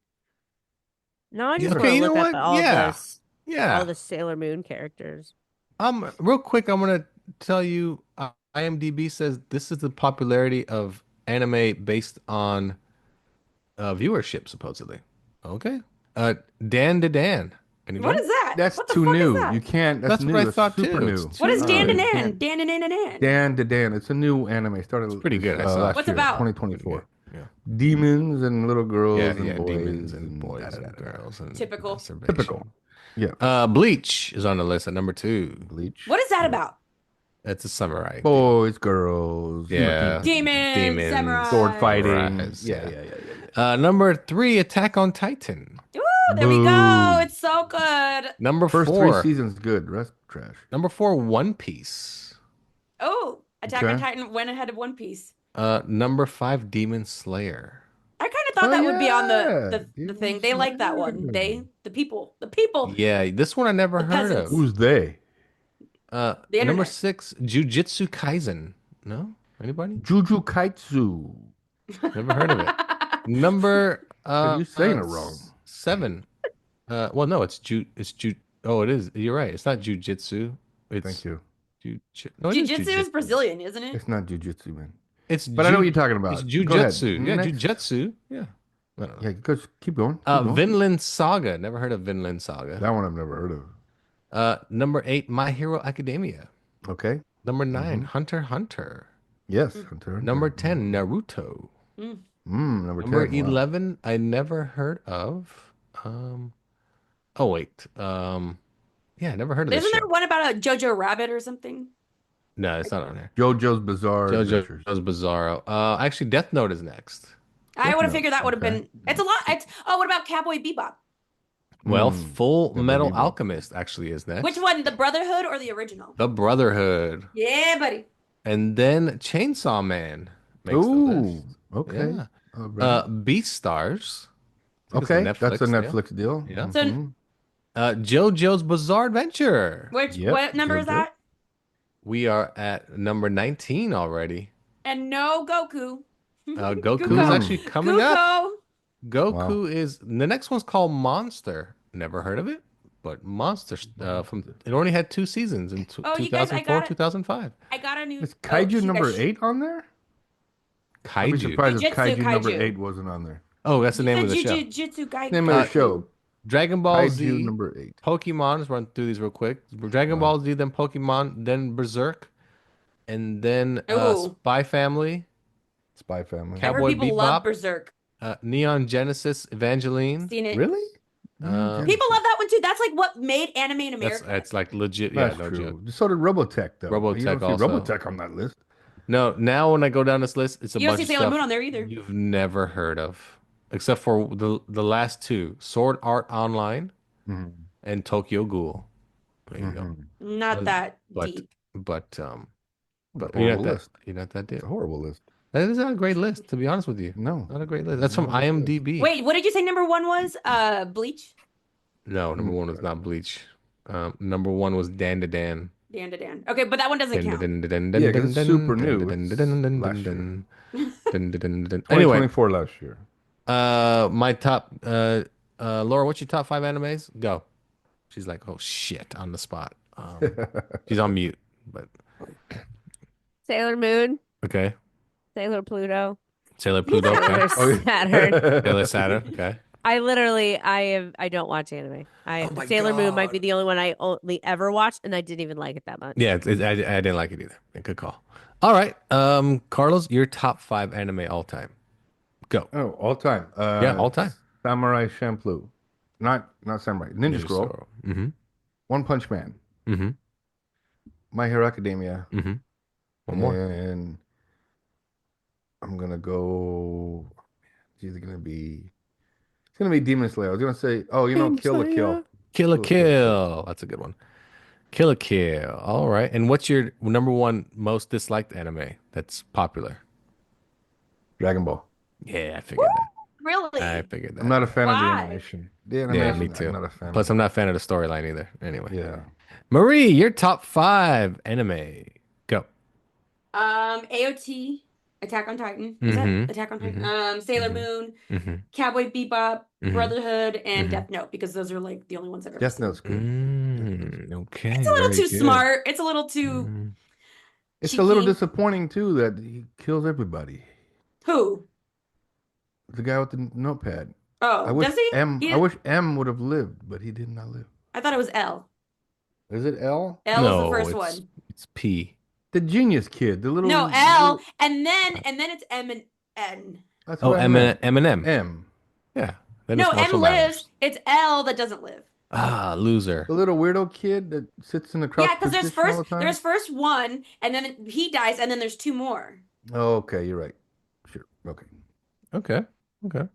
No, I just Okay, want to you look know up what? all Yeah. this, Yeah. all the Sailor Moon characters. Real quick, I'm gonna tell you, IMDb says this is the popularity of anime based on viewership, supposedly. Okay. Dan to Dan. Anybody? What is that? That's What the too fuck new. is that? You can't. That's new. what I That's thought super too. new. It's What is too Dan new. to You Dan? can't- Dan to Dan. Dan to Dan. It's a new anime. Started pretty good. I saw it. last What's year, about? 2024. Yeah. Demons and little girls Yeah, and yeah, boys demons and boys da, da, and da, da. girls and Typical. masturbation. Typical. Yeah. Bleach is on the list at number 2. Bleach. What is that about? That's a samurai. thing. Boys, girls. Yeah. Demons, samurai. Sword fighting. Rise, Yeah, yeah. yeah. Number 3, Attack on Titan. Ooh, there we Boo. go. It's so good. Number First 4. 3 seasons good. Rest trash. Number 4, One Piece. Oh, Attack on Okay. Titan went ahead of One Piece. Number 5, Demon Slayer. I kind of thought Oh, that would be on yeah. the Demon thing. They like that one. Slayer. The people. Yeah, this one I never The heard peasants. of. Who's they? The Number internet. 6, Jujutsu Kaisen. No? Anybody? Juju Kaitsu. Never heard of it. Number You're saying it wrong. 7. Well, no, it's Oh, it is. You're right. It's not jujitsu. It's Thank you. No, it is Jiu-jitsu is Brazilian, isn't it? It's not jujitsu, man. It's But I know what you're talking about. It's Go ahead. jujutsu. Yeah, Next. jujutsu. Yeah. I don't know. Yeah, go, keep going. Keep going. Vinland Saga. Never heard of Vinland Saga. That one I've never heard of. Number 8, My Hero Academia. Okay. Number 9, Hunter x Hunter. Yes. Hunter. Number 10, Naruto. Number 10. Number wow. 11, I never heard of. Oh wait. Yeah, I never heard of this Isn't show. there one about a Jojo Rabbit or something? No, it's not on there. JoJo's Bizarre Adventures. JoJo's Bizarro. Actually, Death Note is next. I would have Note, figured that would have okay. been. It's a lot. What about Cowboy Bebop? Well, Hmm. Full Never Metal Bebop. Alchemist actually is next. Which one? The Brotherhood or the original? The Brotherhood. Yeah, buddy. And then Chainsaw Man makes the Ooh. list. Okay. Yeah. All right. Beastars. I think it's Okay. a That's a deal. Netflix deal. Yeah. So- Mhm. JoJo's Bizarre Adventure. Which Yep, what number is JoJo. that? We are at number 19 already. And no Goku. Goku is Kuko. actually coming up. Kuko. Goku is the next one's called Monster. Never heard of it, but Monster from it only had 2 seasons in Oh, you guys, I 2004, got it. 2005. I got a new. Is Kaiju you number guys- 8 on there? I'd be Kaiju. surprised if Jujutsu Kaiju number Kaiju. 8 wasn't on there. Oh, that's the name of the show. Jujutsu Kaisen. Name of the show. Dragon Ball Kaiju Z, number 8. Pokemon. Let's run through these real quick. Dragon Ball Z, then Pokemon, then Berserk, and then Ooh. Spy Family, Spy Family. Cat- I heard Cowboy people love Bebop. Berserk. Neon Genesis Evangelion. Seen it. Really? People love that one too. That's like what made anime in That's America. it's like legit. Yeah, That's no true. joke. So did Robotech, though. You Robotech don't see also. Robotech on that list. No, now when I go down this list, it's a You don't bunch see of Sailor stuff Moon on there either. you've never heard of, except for the last 2, Sword Art Online Mhm. and Tokyo Ghoul. There you go. Mhm. Not that But deep. but But you're horrible not that list. you're not that It's deep. a horrible list. That is not a great list, to be honest with you. No. Not a great list. That's from No, it's good. IMDb. Wait, what did you say? Number one was Bleach. No, number 1 was not Bleach. Number 1 was Dan to Dan. Dan to Dan. Okay, but that one doesn't count. Yeah, 'cause it's super new. It's last year. Anyway, 2024 last year. my top Laura, what's your top 5 animes? Go. She's like, oh shit, on the spot. She's on mute, but Sailor Moon, okay. Sailor Pluto. Sailor Pluto. Sailor Okay. Oh, yeah. Saturn. Sailor Saturn. Okay. I don't watch anime. Oh my Sailor Moon might be God. the only one I only ever watched, and I didn't even like it that much. Yeah, I didn't like it either. Good call. All right. Carlos, your top 5 anime all time. Go. Oh, all time. Yeah, all time. Samurai Champloo. Not Samurai. Ninja Scroll. Mm-hmm. One Punch Man. Mm-hmm. My Hero Academia. Mm-hmm. One more. And I'm gonna go. It's gonna be Demon Slayer. I was gonna say, oh, Kill la Kill. Kill la Kill la Kill. Kill. That's a good one. Kill la Kill. All right. And what's your number one most disliked anime that's popular? Dragon Ball. Yeah, I figured that. Really? I figured that. I'm not a fan of the Why? animation. The Yeah, animation, me too. I'm not a fan. Plus, I'm not a fan of the storyline either. Anyway. Yeah. Marie, your top 5 anime. Go. AOT, Attack on Titan. Is that Mhm. Attack on Titan? Mhm. Sailor Mhm. Moon, Mm-hmm. Cowboy Bebop, Mhm. Brotherhood, and Mhm. Death Note, because those are like the only ones I've ever Death seen. Note's good. Okay. It's a little very too good. smart. It's a little too Mm. It's a little cheeky. disappointing too that he kills everybody. Who? The guy with the notepad. Oh, does he? I wish M would have lived, but he did not live. I thought it was L. Is it L? L No, is the first it's one. it's P. The genius kid, the little No, L, little- and then it's M and N. That's Oh, what I meant. Eminem. M. Yeah. Then No, it's Marshall M lives. Mathers. It's L that doesn't live. Ah, loser. The little weirdo kid that sits in the crouch Yeah, because position all the time. there's first one, and then he dies, and then there's 2 more. Oh, okay, you're right. Sure. Okay. Okay. Okay.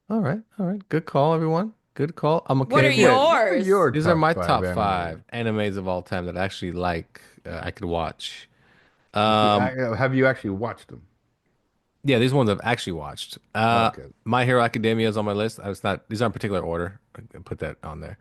All right. All right. Good call, everyone. Good call. I'm okay. What are with- yours? Your These are my top top anime. 5 animes of all time that I actually like. I could watch. Have you actually watched them? Yeah, these ones I've actually watched. Okay. My Hero Academia is on my list. These aren't in particular order. I can put that on there.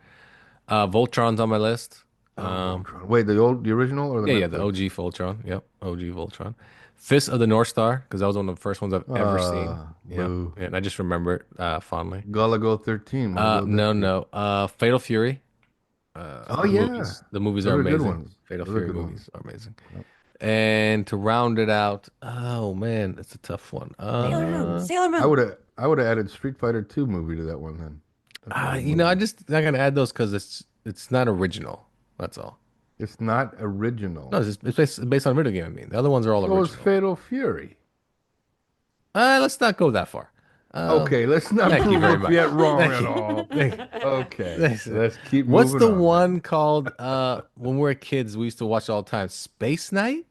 Voltron's on my list. Voltron. Wait, the original or the Yeah, the Netflix? OG Voltron. Yep, OG Voltron. Fist of the North Star, because that was one of the first ones I've ever seen. Yeah, boo. and I just remember it fondly. Gulligo 13. No. Fatal Fury. Oh, the yeah. the movies Those are are good amazing. ones. Fatal Those are Fury good movies are amazing. And to round it out, oh man, it's a tough one. Sailor Moon. Sailor Moon. I would have added Street Fighter 2 movie to that one then. I just not gonna add those because it's not original. That's all. It's not original. No, it's based on a video game. I mean, the other ones are all So it's original. Fatal Fury. Let's not go that far. Okay, let's not thank you prove very it much. yet wrong Thank at you. all. Okay, Thanks. let's keep What's moving the on. one called? When we were kids, we used to watch it all the time. Space Night.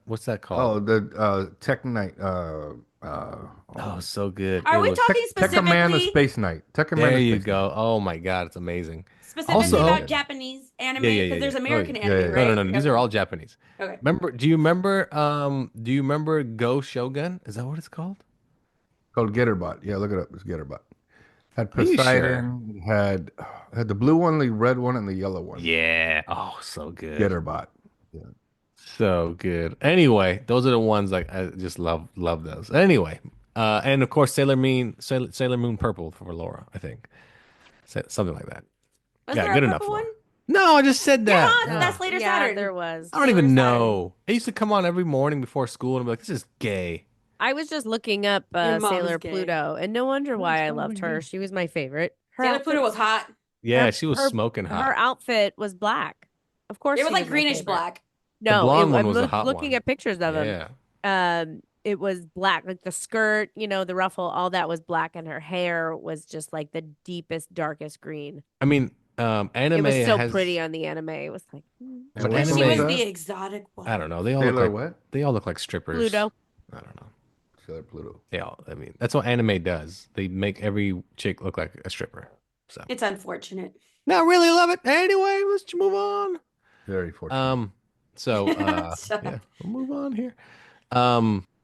What's that called? Oh, the Tech Knight. Oh, so good. Are It we was- talking Tekkaman the specifically Space Knight. Tekkaman There the you Space go. Oh my God, it's amazing. specifically Also- about Japanese anime? Yeah, yeah, Because yeah, there's yeah. American Oh, anime, yeah, yeah. right? No. These are all Japanese. Okay. Do you remember Go Shogun? Is that what it's called? Called Getherbot. Yeah, look it up. It's Getherbot. Had Are you Poseidon. Had the blue one, the red one, and the yellow one. Yeah. Oh, so good. Getherbot. So good. Anyway, those are the ones like I just love those. Anyway, and of course Sailor Moon Purple for Laura, I think. Something like that. Was Yeah, there good a enough, purple Laura. one? No, I just said that. Yeah, that's later Yeah, Saturn. there was. I don't Sailor even Saturn. know. It used to come on every morning before school and be like, this is gay. I was just looking up Your mom Sailor is gay. Pluto, and no wonder why I not loved big her. deal. She was my favorite. Her Sailor outfit- Pluto was hot. Yeah, she was her- smoking hot. Her outfit was black. Of course, It was she like my greenish favorite. black. No, blonde one I'm was a hot looking one. at pictures of him. Yeah. It was black, like the skirt, the ruffle, all that was black, and her hair was just like the deepest, darkest green. I mean, anime It was so has, pretty on the anime. It was like But And But which she one was that? the exotic one. I don't know. They all Sailor look like what? they all look like strippers. Pluto. I don't know. Sailor Pluto. Yeah, I mean, that's what anime does. They make every chick look like a stripper. So, It's unfortunate. not really love it. Anyway, let's move on. Very fortunate. So, Shut yeah, up. we'll move on here.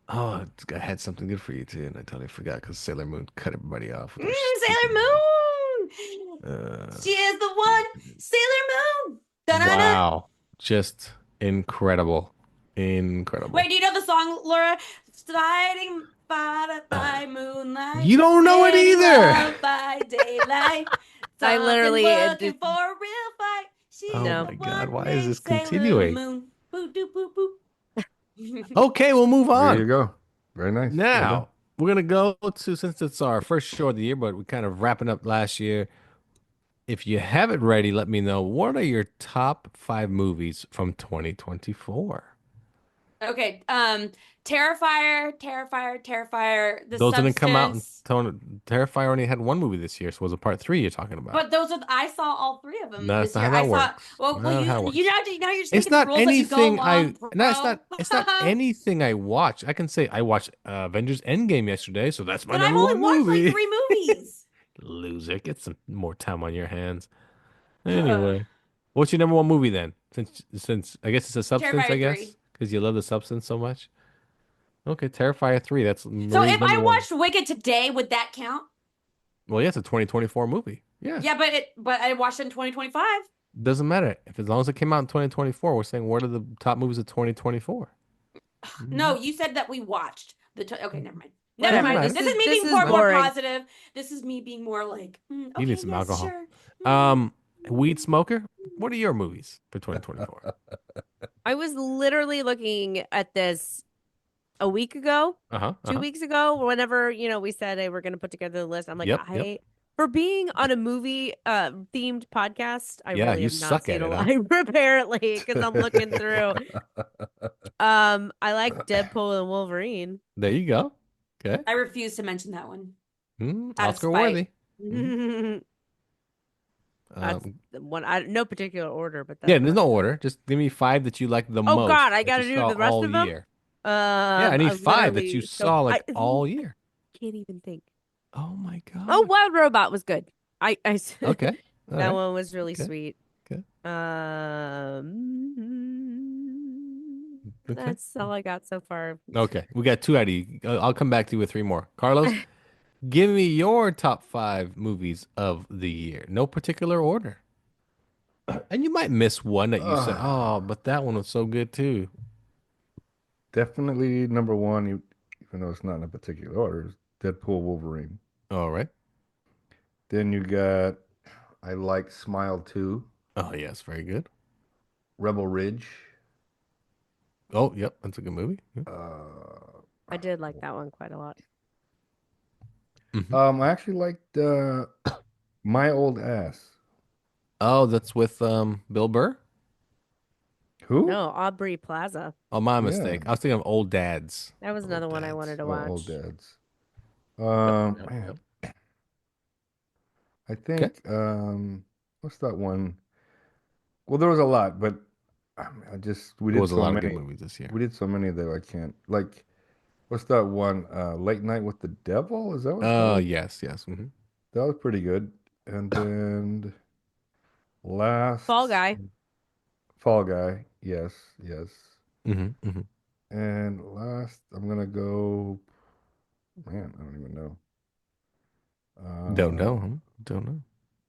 I had something good for you too, and I totally forgot because Sailor Moon cut everybody off. with her Sailor stupid- Moon. She is the one. Sailor Moon. Da-da-da. Wow, just incredible, incredible. Wait, do you know the song, Laura? Sliding by moonlight. You don't know it making either. love by daylight. I literally, Something it looking did- for a real fight. She's Oh the my God, one why is this named Sailor continuing? Moon. Boo, doo, boo, boo. Okay, we'll move There on. you go. Very nice. Well done. Now, we're gonna go to, since it's our first show of the year, but we're kind of wrapping up last year. If you have it ready, let me know. What are your top 5 movies from 2024? Okay. Terrifier, Terrifier, Terrifier, The Those didn't come out. Substance. Terrifier only had one movie this year, so it was a part 3 you're talking about. But those are I saw all three of them No, that's this not year. how I that saw works. well Not how it you works. now you're just It's making these not rules as you go anything along, no, it's bro. not anything I watch. I can say I watched Avengers Endgame yesterday, so that's my But I've number only one watched like movie. 3 movies. Loser, get some more time on your hands. Anyway, what's your number one movie then? Since I guess it's a substance, I Terrifier guess, 3. because you love the substance so much. Okay, Terrifier 3. That's So Marie's if number I one. watched Wicked today, would that count? Well, yeah, it's a 2024 movie. Yeah. Yeah, but I watched it in 2025. Doesn't matter. If as long as it came out in 2024, we're saying what are the top movies of 2024? No, you said that we watched okay, never mind. Never Doesn't mind. Whatever. matter. This is me This being is more boring. positive. This is me being more like, You need okay, some yes, alcohol. sure. Weed smoker. What are your movies for 2024? I was literally looking at this a week ago, Uh-huh. 2 weeks ago, whenever, we said, hey, we're going to put together the list. I'm like, Yep. for being on a movie themed podcast, I Yeah, really you have not suck seen at a it, lot, huh? apparently, because I'm looking through. I like Deadpool and Wolverine. There you go. Okay. I refuse to mention that one out of Oscar spite. worthy. Mhm. That's the one. No particular order, but Yeah, that's there's one. no order. Just give me 5 that you like the Oh most God, I that got you to do saw the rest all of them. year. Yeah, I need 5 that you saw like all year. Can't even think. Oh my Oh, God. Wild Robot was good. I Okay. All that right. one was really Okay. sweet. Okay. Okay. That's all I got so far. Okay. We got 2 out of you. I'll come back to you with 3 more. Carlos, give me your top 5 movies of the year. No particular order. And you might miss one that you said, oh, but that one was so good too. Definitely number one, even though it's not in a particular order, is Deadpool Wolverine. All right. Then you got I like Smile 2, Oh, yes. Very good. Rebel Ridge. Oh, yep. That's a good movie. Yeah. I did like that one quite a lot. I actually liked My Old Ass. Oh, that's with Bill Burr? Who? No, Aubrey Plaza. Oh, my Yeah. mistake. I was thinking of Old Dads. That was another one I Dads. wanted to Oh, watch. Old Dads. Yep, Man, yep. I Okay. think what's that one? Well, there was a lot, but I just we There did was a so lot of good many. movies this year. We did so many that I can't like. What's that one? Late Night with the Devil? Is that what it's Oh, called? yes, yes. That was pretty good. And then last Fall Guy. Fall Guy. Yes, yes. Mm-hmm. And last, I'm gonna go. Man, I don't even know. Don't know, Uh, huh? Don't know.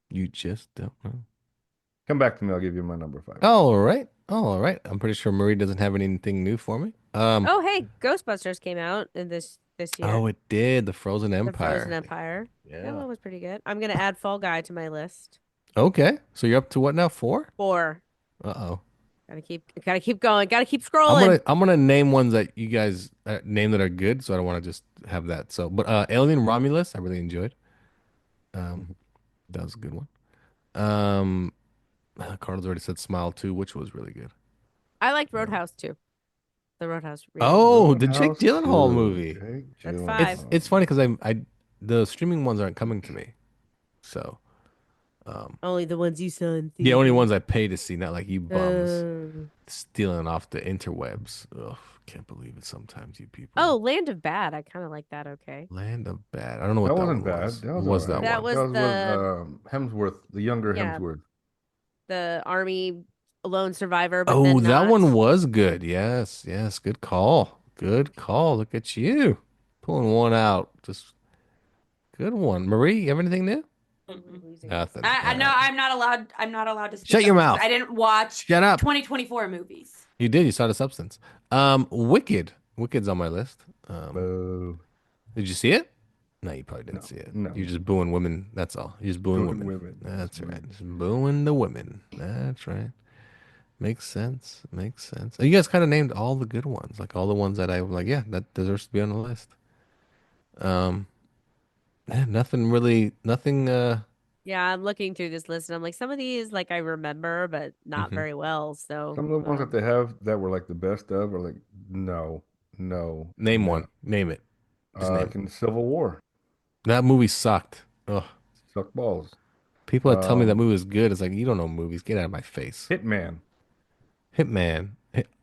You just don't know. Come back to me. I'll give you my number 5. All right. All right. I'm pretty sure Marie doesn't have anything new for me. Oh, hey, Ghostbusters came out in this year. Oh, it did. The Frozen The Empire. Frozen Empire. That Yeah. one was pretty good. I'm gonna add Fall Guy to my list. Okay. So you're up to what now? 4? 4. Uh-oh. Gotta keep going. Gotta keep I'm scrolling. gonna name ones that you guys name that are good, so I don't want to just have that. So, but Alien Romulus, I really enjoyed. That was a good one. Um, Carlos already said Smile 2, which was really good. I liked Roadhouse too. The Roadhouse remake. Oh, the Jake Roadhouse Gyllenhaal 2. movie. Jake That's Gyllenhaal. 5. It's funny because I the streaming ones aren't coming to me, so Only the ones you saw in the only theaters. ones I pay to see, not like you bums Uh, stealing off the interwebs. Ugh, can't believe it. Sometimes you people. oh, Land of Bad. I kind of like that. Okay. Land of Bad. I don't know what That that wasn't one bad. was. That What was was all that right. That one? was Hemsworth, the younger Yeah. Hemsworth. the Army lone survivor, but Oh, then that not. one was good. Yes, yes. Good call. Good call. Look at you pulling one out. Just good one. Marie, you have anything new? Nothing. I All know right. I'm not allowed to speak Shut your on this 'cause mouth. I didn't watch Shut up. 2024 movies. You did. You saw the substance. Wicked. Wicked's on my list. Boo. Did you see it? No, you probably didn't No, see it. no. You're just booing women. That's all. You're just booing Booing women. women. That's Just right. booing. Just booing the women. That's right. Makes sense. Makes sense. And you guys kind of named all the good ones, like all the ones that I was like, yeah, that deserves to be on the list. Um, nothing really, nothing. Yeah, I'm looking through this list and I'm like, some of these like I remember, but not Mhm. very well. So Some of the ones that they have that were like the best of are like, no, no, Name no. one. Name it. Just name it. Can Civil War That movie sucked. Ugh. suck balls. People that tell me that movie is good, it's like you don't know movies. Get out of my face. Hitman. Hitman.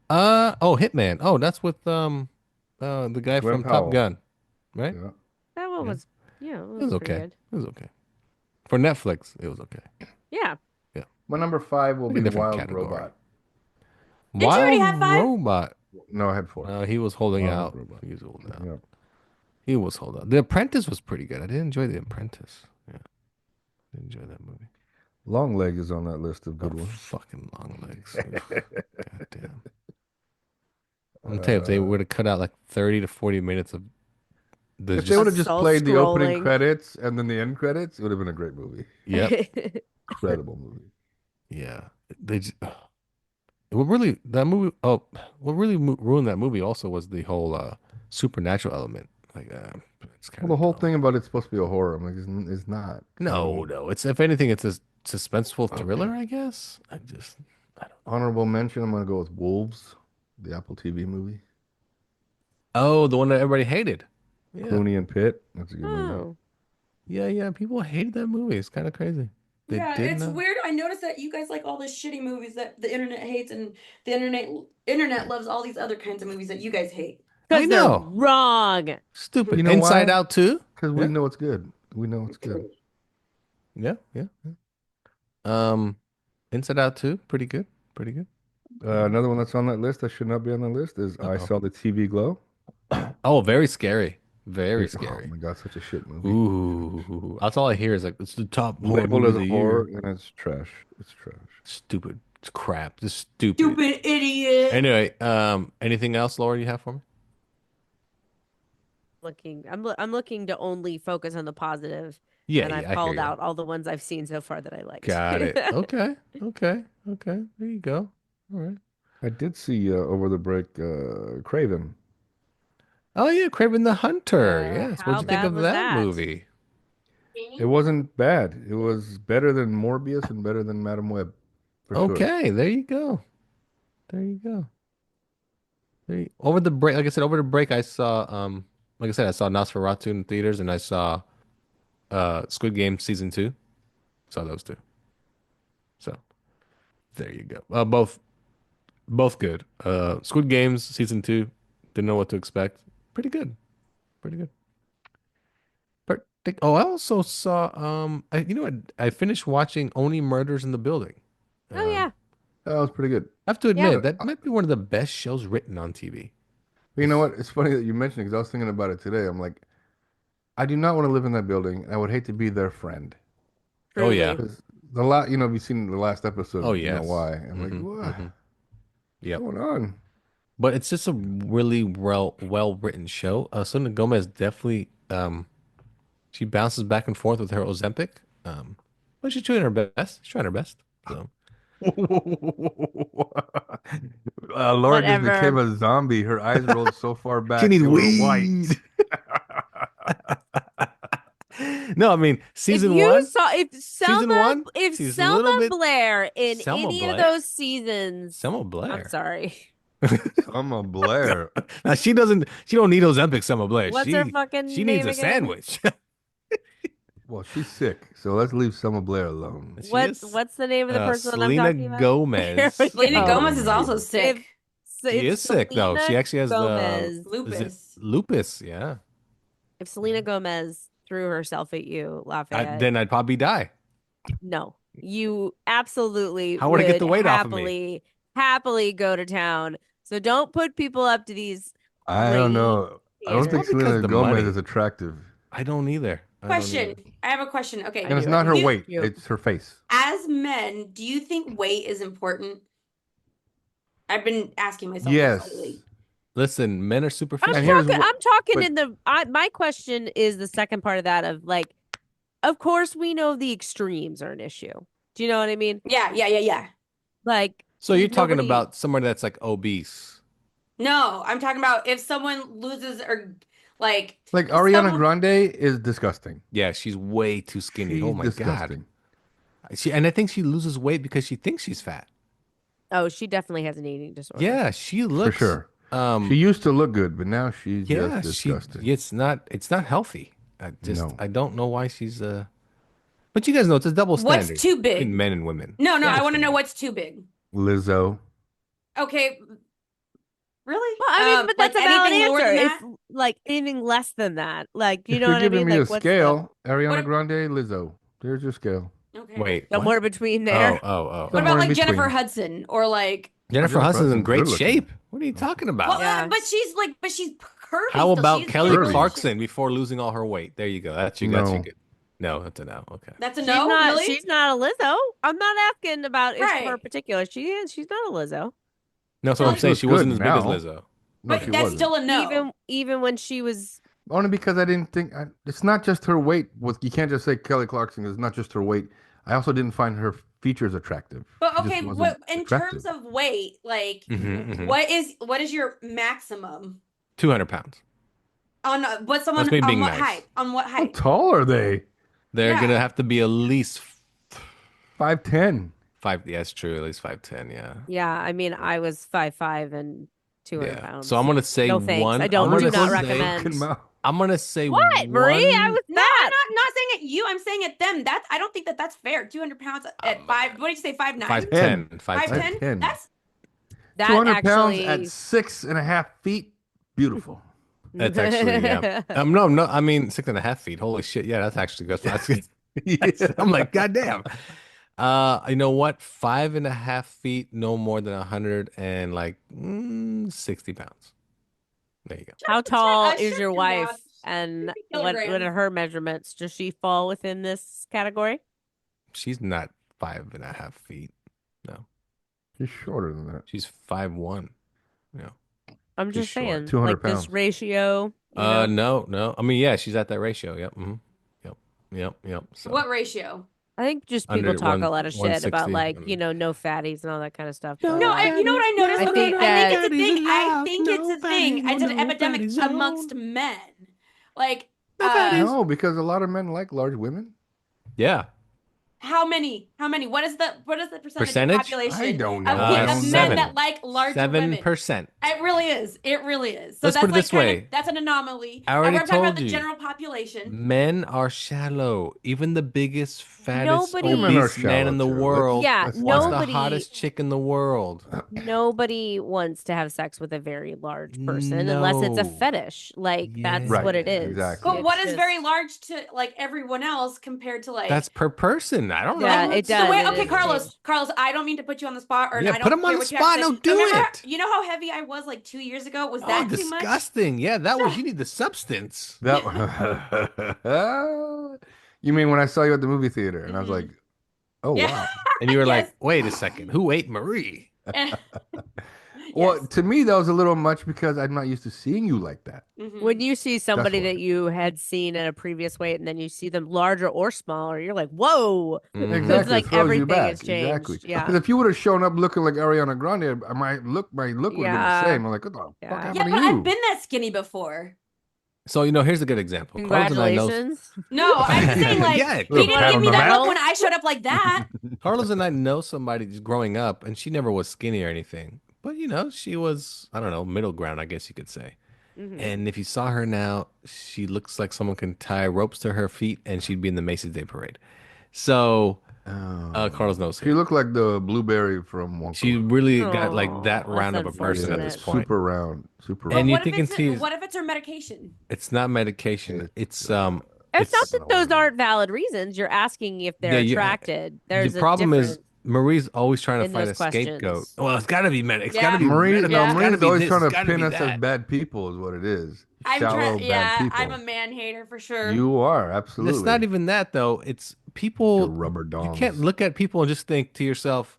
Oh, Hitman. Oh, that's with the guy Glenn from Top Powell. Gun, right? Yeah. that one Yeah. was, yeah, it It was was pretty okay. good. It was okay. For Netflix, it was okay. Yeah. Yeah. My number 5 will Like a be different Wild category. Robot. Didn't you already Wild have 5? Robot. No, I had 4. He was holding Wild out. Robot. He was holding out. Yeah. He was holding out. The Apprentice was pretty good. I did enjoy The Apprentice. Yeah. I did enjoy that movie. Long Leg is on that list of good Oh, ones. fucking long legs. Oof. God damn. I'm gonna tell you, if they would have cut out like 30 to 40 minutes of the If they would have just just Soul played the opening scrolling. credits and then the end credits, it would have been a great movie. yep, Incredible movie. yeah, they just, what really that movie. Oh, what really ruined that movie also was the whole supernatural element. Like, it's kind Well, of the whole dumb. thing about it's supposed to be a horror. I'm like, it's not. No, no, it's if anything, it's a suspenseful thriller. I guess. I don't. Honorable mention. I'm gonna go with Wolves, the Apple TV movie. Oh, the one that everybody hated. Yeah, Clooney and Pitt. That's a good movie. Oh. yeah, yeah. People hated that movie. It's kind of crazy. They Yeah, did it's not. weird. I noticed that you guys like all the shitty movies that the internet hates, and the internet loves all these other kinds of movies that you guys hate. I Because they're know. wrong. Stupid. You know Inside why? Out too. Because Yeah. we know it's good. We know it's good. Yeah, yeah, yeah. Inside Out too. Pretty good. Pretty good. Another one that's on that list that should not be on the list is I Uh-oh. Saw the TV Glow. Oh, very scary. Very Oh scary. my God, such a shit movie. Ooh, that's all I hear is like it's the top horror Labeled movie as of a the horror, year. and it's trash. It's trash. Stupid. It's crap. Just stupid. Stupid idiot. Anyway, anything else, Laura, you have for me? I'm looking to only focus on the positive. Yeah, And I've yeah, I hear called you. out all the ones I've seen so far that I liked. Got it. Okay, okay, okay. There you go. All right. I did see over the break Craven. Oh yeah, Craven the Hunter. Yes. How What'd you think bad of was that that? movie? It wasn't bad. It was better than Morbius and better than Madam Web, for sure. Okay, there you go. There you go. Over the break, like I said, over the break, I saw, like I said, I saw Nosferatu in theaters, and I saw, Squid Game season 2. Saw those two. So there you go. Both good. Squid Games season 2. Didn't know what to expect. Pretty good. Pretty good. Oh, I also saw, I finished watching Only Murders in the Building. Oh yeah. That was pretty good. I have to Yeah. admit that might be one of the best shows written on TV. But you know what? It's funny that you mentioned it because I was thinking about it today. I'm like, I do not want to live in that building. I would hate to be their friend. Oh yeah. Because have you seen the last episode? Oh You know yes. why? I'm like, Mhm, what? mhm. What's Yep. going on? But it's just a really well written show. Selena Gomez definitely she bounces back and forth with her Ozempic. But she's doing her best. She's trying her best. So Laura just became Whatever. a zombie. Her eyes rolled so far back. she needs they were weed. white. No, I mean season if you one. saw if Season Selma one, if she's a little Selma bit Blair in Selma any of Blair? those seasons, Selma Blair. I'm sorry. Selma Blair. Now she don't need Ozempic, Selma Blair. What's her fucking she needs name a again? sandwich. Well, she's sick, so let's leave Selma Blair alone. She What's is, what's the name of the person that I'm Selena talking about? Gomez. There we Selena go. Gomez is also sick. She is sick though. She actually has Gomez. Is it Lupus. lupus? Yeah. If Selena Gomez threw herself at you, Lafayette, Then I'd probably die. no, you absolutely How would I get the weight off of me? happily go to town. So don't put people up to these. I don't know. I don't think standards. Probably 'cause Selena the Gomez money. is attractive. I don't either. Question. I have a question. Okay. I And it's do, not I her do. weight, You. it's her face. As men, do you think weight is important? I've been asking myself Yes. this lately. Listen, men are superficial. And here's I'm what- talking but- in the. My question is the second part of that of like, of course we know the extremes are an issue. Do you know what I mean? Yeah. Like So you're talking Nobody- about somebody that's like obese. No, I'm talking about if someone loses or like Ariana someone- Grande is disgusting. Yeah, she's way too skinny. She's Oh my disgusting. God. And I think she loses weight because she thinks she's fat. Oh, she definitely has an eating disorder. Yeah, she For looks sure. She used to look good, but now she's yeah, just she disgusting. it's not healthy. No. I don't know why she's but you guys know it's a double What's standard too big? between men and women. No, You I want to know understand. what's too big. Lizzo. Okay. Really? Well, I mean, but that's like a valid anything lower answer. than If that? like anything less than that, like you If know you're what I giving mean? me Like a what's scale, What Ariana if- Grande, Lizzo. There's your scale. Okay. Wait, somewhere what? between there? Oh. What Somewhere about in like Jennifer between. Hudson or like? Jennifer Jennifer Hudson's in Hudson's great good looking. shape. What are you talking about? Well, Yeah. but she's curvy. How still. about She's Kelly in really good Clarkson shape. before losing all her weight? There you go. That's you No. good. No, that's a no. Okay. That's a She's no. not. Really? She's not a Lizzo. I'm not asking about is her Right. particular. She is. She's not a Lizzo. No, that's what Well, I'm she saying. looks She wasn't as good big as now. Lizzo. No, But she that's wasn't. still a no. Even when she was. Only because I didn't think it's not just her weight. You can't just say Kelly Clarkson is not just her weight. I also didn't find her features attractive. But She just okay, wasn't what in attractive. terms of weight, like Mhm. what is your maximum 200 pounds. on what someone That's me on being what nice. height? On what How height? tall are they? They're Yeah. gonna have to be at least 5'10". five. Yeah, it's true. At least 5'10". Yeah. Yeah, I mean, I was 5'5" and 200 Yeah. pounds. So I'm gonna say No thanks. one. I don't- I'm do gonna not say- recommend. Fucking mouth. I'm gonna say What, Marie? I one- was No, fat. I'm not saying at you. I'm saying at them. I don't think that's fair. 200 pounds at five. What did you say? 5'9"? 5'10". 5'10"? 5'10". That's That 200 pounds actually. at 6.5 feet. Beautiful. That's actually yeah. No. I mean 6.5 feet. Holy shit. Yeah, that's actually good. That's good. Yes. I'm like, goddamn. You know what? 5.5 feet, no more than 160 pounds. There you go. How tall Shut is your your wife? mouth. And 50 what kilograms. are her measurements? Does she fall within this category? She's not 5.5 feet. No, She's shorter than that. she's 5'1". Yeah. I'm She's just short, saying, 200 like this pounds. ratio. you know? No. I mean, yeah, she's at that ratio. Yep. Yep. So what ratio? I think just people Under talk one- a lot of shit about 160, no fatties and all that kind of stuff. No, but, No, you know what I noticed? I Okay, think I that- think it's a thing. I think No it's a thing. fatties, It's an no epidemic fatty zone. amongst men. Like, No fatties. No, because a lot of men like large women. yeah. how many? What is the Percentage? of population I don't of, know. pe- I of don't men know. that like larger women? 7%. It really is. It really is. So Let's that's put it like this kind way. of, that's an anomaly. I already And we're talking about told the you. general population. Men are shallow. Even the biggest, fattest, Nobody- Women are obese man in the shallow, too. world Yeah, Let's wants the nobody- hottest chick in the world. Nobody wants to have sex with a very large person unless it's a No. fetish. Like that's Yes. what it Right, is. exactly. But It's what is just- very large to like everyone else compared to like That's per person. I don't Yeah, know. it So does. wait, it okay, is Carlos. changed. Carlos, I don't mean to put you on the spot, or Yeah, I don't put him on care the what you have spot. to say. No, do Remember, it. you know how heavy I was like 2 years ago? Was Oh, that too much? disgusting. Yeah, that was. You need the substance. That you mean when I saw you at the movie theater and I was Mhm. like, oh Yeah. wow. And you were Yes. like, wait a second. Who ate Marie? Well, Yes. to me that was a little much because I'm not used to seeing you like that. Mhm. When you see somebody why. that you had seen at a previous weight and then you see them larger or smaller, you're like, whoa. Mhm. Exactly. like it throws you everything back. has changed. Exactly. Yeah. Because if you would have shown up looking like Ariana Grande, my look would have been the Yeah. same. I'm like, what the Yeah. fuck happened Yeah, to but you? I've been that skinny before. So here's a good example. Carlos and I know. Congratulations. No, I'm just saying like Yeah, he little didn't pat give on me the that back. look when I showed up like that. Carlos and I know somebody just growing up, and she never was skinny or anything. But she was, I don't know, middle ground, I guess you could say. Mhm. And if you saw her now, she looks like someone can tie ropes to her feet, and she'd be in the Macy's Day Parade. So Carlos knows She her. looked like the blueberry from Wonka. She really got like Aw, that round of a that's person at Yeah, this unfortunate. point. super round, super And round. you what if thinking it's to you- what if it's her medication? It's not medication. It's It's not that those aren't valid reasons. You're asking if they're Yeah, you- attracted. There's the problem a is difference. Marie's always trying to in find those a scapegoat. questions. Well, it's got to be medical. It's Yeah. got to be Marie, medical. no, It's gotta Marie's be always this, trying to it's gotta pin be us that. as bad people, is what it is. I'm Shallow, trying. bad Yeah, people. I'm a man hater for sure. You are And absolutely. it's not even that though. It's Your people. rubber You dogs. can't look at people and just think to yourself,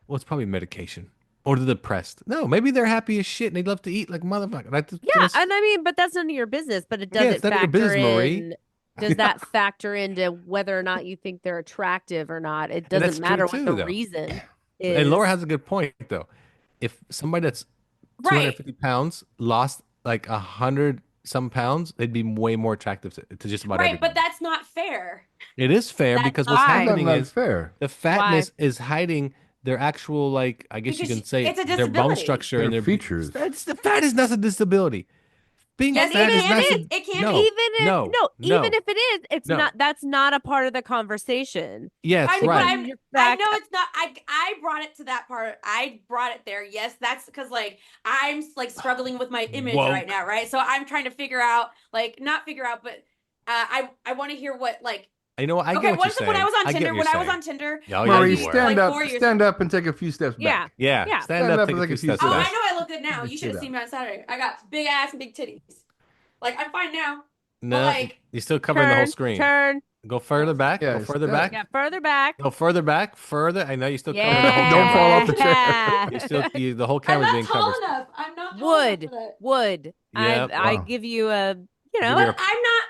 "Well, it's probably medication." Or they're depressed. No, maybe they're happy as shit and they love to eat like motherfucker. Yeah, and I mean, but that's none of your business. But it Yeah, does it's it none of your factor business, Marie. in? Does that factor into whether or not you think they're attractive or not? It And that's doesn't true matter too, what the though. reason And Laura is has a good point though. If somebody that's Right. 250 pounds lost like 100 some pounds, they'd be way more attractive to just about Right, everybody. but that's not fair. It is fair That's because what's not- Why? happening Not is fair. the fatness is hiding their actual, like, I guess you Because can say it's a their bone disability. structure Their and their features. That's the fat is not a disability. Being Yes, fat it is not. is. It can no, be. even if no, even no. if it is, it's no. not. That's not a part of the conversation. Yes, I, but right. I know it's not. I brought it to that part. I brought it there. Yes, that's because like I'm like struggling with my image Woke. right now, right? So I'm trying to figure out, like, not figure out, but I want to hear what like. You know what? I get Okay, what you're once saying. when I was on I get Tinder, what when you're I was on saying. Tinder, Oh, yeah, Marie, you were. stand like up, 4 years stand up, and take a few steps Yeah. back. Yeah, Yeah. stand up, take a few steps Oh, back. I know I look good now. You should have seen me on Saturday. I got big ass and big titties. Like I'm fine now. No, like, you're still covering the whole screen. Turn. Go further back. Yeah, Go further step. back. Yeah, further back. Go further back. Further. I know you're still covering Yeah. the whole Don't camera. fall off the chair. You're still the whole I'm camera's not being tall covered. enough. I'm not tall Wood. enough for that. Wood. Yeah, I wow. give you a. You Give know. me But I'm not.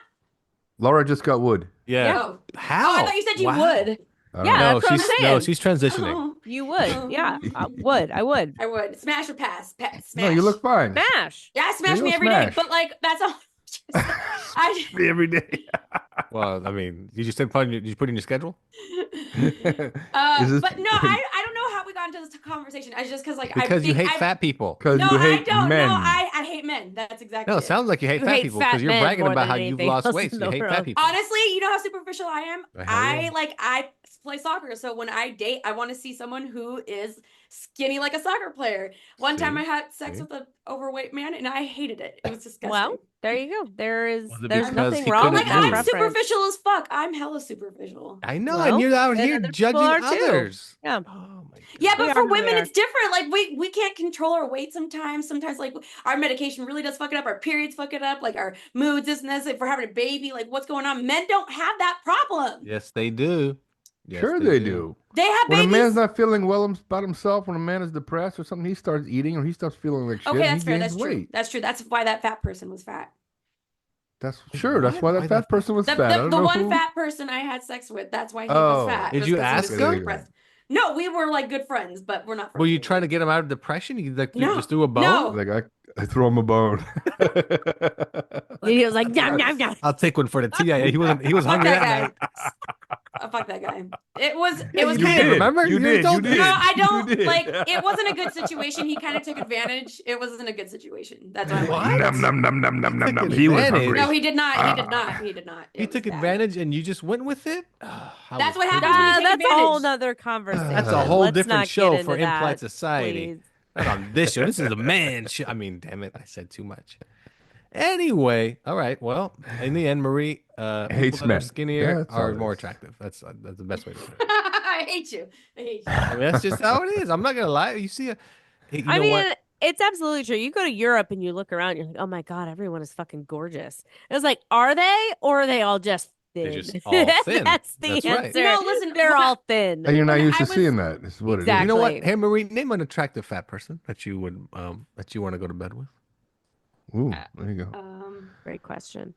Laura just got wood. Yeah. Oh. How? Oh, I thought you said you Wow. would. I don't Yeah, know. No, that's what I'm she's saying. she's transitioning. Oh, You would. Yeah. I would. I would. I would. Smash or pass. Smash. No, you look fine. Smash. Yeah, smash Yeah, me you'll every day. smash. But like that's all. I. Every day. Well, I mean, you just said did you put in your schedule? Is this- But no, I don't know how we got into this conversation. I just because like Because I you think hate fat people. Because No, you I hate don't. men. No, I hate men. That's exactly. No, it it. sounds like you hate You fat hate people fat because you're men bragging more about than how you've anything lost else weight. in So you the hate world. fat people. Honestly, you know how superficial I am. The hell yeah. I play soccer, so when I date, I want to see someone who is skinny like a soccer player. One time See? I had sex See? with an overweight man, and I hated it. It was disgusting. Well, there you go. There's Was it there's because nothing he wrong couldn't with like that move? I'm preference. superficial as fuck. I'm hella superficial. I know, Well, and you're out and here other people judging are too. others. Yeah. Oh my god. Yeah, We but are for who we women, are. it's different. Like we can't control our weight sometimes. Sometimes like our medication really does fuck it up. Our periods fuck it up. Like our moods, this and this. If we're having a baby, like what's going on? Men don't have that problem. Yes, they do. Yes, Sure they do. They have When a babies. man's not feeling well about himself, when a man is depressed or something, he starts eating or he starts feeling like shit. Okay, and that's he fair. gains That's true. weight. That's true. That's why that fat person was fat. That's sure. That's why Why that the fat person was The, fat. I the, don't the know one who. fat person I had sex with, that's why he Oh. was fat. Did It was you 'cause he ask was him? depressed. No, we were like good friends, but we're not friends. Were you anymore. trying to get him out of depression? You like No. just threw a bone? No. Like I throw him a bone. He was like, yum, yum, yum. I'll take one for the TIA. He was Fuck hungry that that guy. night. Fuck that guy. It was Yeah, kind you of did, remember? You You did. told You me. did. No, I You don't did. like. It wasn't a good situation. He kind of took advantage. It wasn't a good situation. That's why. I What? went. Num num num num num num took num. He was advantage. hungry. No, he did not. He did not. He did not. He It took was bad. advantage and you just went with it? That's what happens when you take That's a whole advantage. nother conversation. That's a whole Let's different not show get for into Implied that, Society. please. Not on this show. This is a man show. I mean, damn it. I said too much. Anyway, all right. Well, in the end, Marie, Hates people that are men. skinnier Yeah, that's all are it more is. attractive. That's the best way to put it. I hate you. I hate you. I mean, that's just how it is. I'm not gonna lie. You see, you I know mean, what? it's absolutely true. You go to Europe and you look around, you're like, oh my God, everyone is fucking gorgeous. It's like, are they, or are they all just thin? They're just all thin. That's the That's right. answer. No, listen, they're when I- all thin. And you're not When used I to was- seeing that. This is what You know what? Exactly. Hey, Marie, name an attractive fat person that you would that you want to go to bed with. it is. Ooh, there you go. Great question.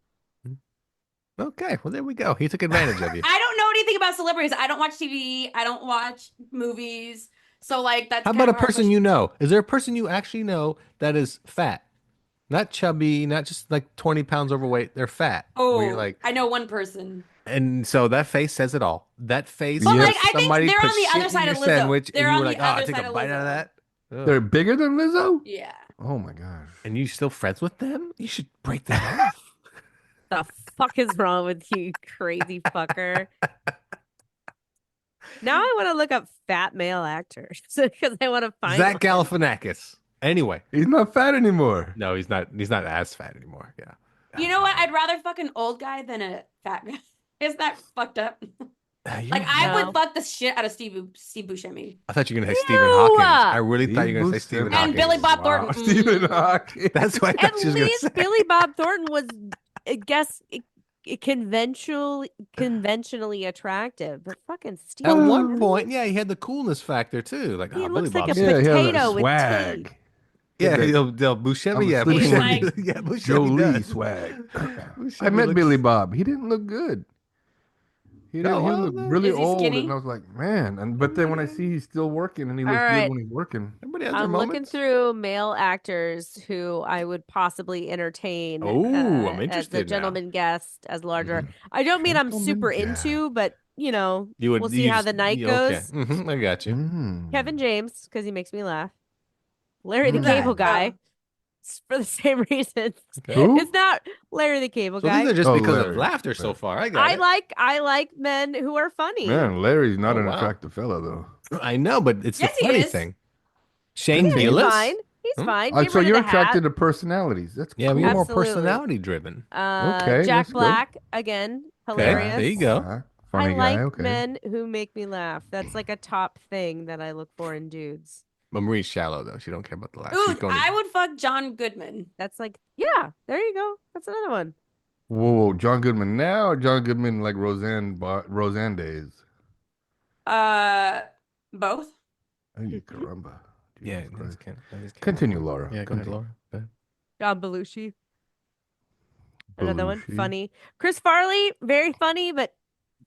Okay, well there we go. He took advantage of you. I don't know anything about celebrities. I don't watch TV. I don't watch movies. So like that's How kind about a of hard person you know? Is there a person you actually know that is fat? Not chubby, not just like 20 pounds overweight. They're fat. Oh, Where you're like, I know one person. and so that face says it all. That face. But, where like, I think somebody they're on put the other shit in side your of Lizzo. sandwich, They're and you on were the like, "Oh, other I take side a of bite out of Lizzo. that." Ugh. They're bigger than Lizzo? Yeah. Oh my gosh. And you still friends with them? You should break that off. The fuck is wrong with you, crazy fucker? Now I want to look up fat male actors because I want to find Zach one. Galifianakis. Anyway, He's not fat anymore. no, he's not. He's not as fat anymore. Yeah. You know what? I'd rather fuck an old guy than a fat guy. Is that fucked up? Like I No. would fuck the shit out of Steve Buscemi I thought you were gonna say Stephen Ew! Hawkins. I really thought you were gonna say Steve Stephen Buscemi. Hawkins. and Billy Bob Wow. Thornton. Stephen Hawking. That's what I At thought you was gonna least say. Billy Bob Thornton was, I guess, conventionally attractive, but fucking Steve. At one point, yeah, he had the coolness factor too. Like, He oh, looks Billy like a Bob's Yeah, he has potato a with swag. teeth. yeah, the- the Buscemi, I'm yeah, sleeping Buscemi, with yeah, Buscemi Jolie does. swag. I Buscemi met looks- Billy Bob. He didn't look good. Oh, He well, looked really Is he old, skinny? and I was like, man. And but then when I see he's still working and he All looks good right. when he's working. everybody has their I'm looking moments. through male actors who I would possibly entertain Oh, I'm as the interested now. gentleman guest, as larger. I don't mean I'm super Gentleman guest. into, but You would we'll see you how just- the night yeah, okay. goes. I got you. Kevin James, because he makes me laugh. Larry the Who's that? Cable Guy, Oh. for the same reasons. Okay. Who? It's not Larry the Cable So Guy. these are just Oh, because of Larry. laughter so Larry. far. I got it. I like men who are funny. Man, Larry's not Oh, an wow. attractive fella though. I know, but it's Yes, the he funny is. thing. Shane He's Gillis. fine. He's Hmm? fine. Get So rid of you're the hat. attracted to personalities. That's Yeah, cool. we're more Absolutely. personality driven. Okay, Jack let's go. Black again, Okay, hilarious. there you go. Funny I guy. like Okay. men who make me laugh. That's like a top thing that I look for in dudes. But Marie's shallow though. She don't care about the laugh. Ooh, She's going. I would fuck John Goodman. That's like, yeah, there you go. That's another one. Whoa, John Goodman now or John Goodman like Roseanne days? Both. Ay, caramba. Yeah, Jesus Christ. can't. Continue, Laura. Yeah, go ahead, Laura. Go ahead. John Belushi. Another one, Belushi. funny. Chris Farley, very funny, but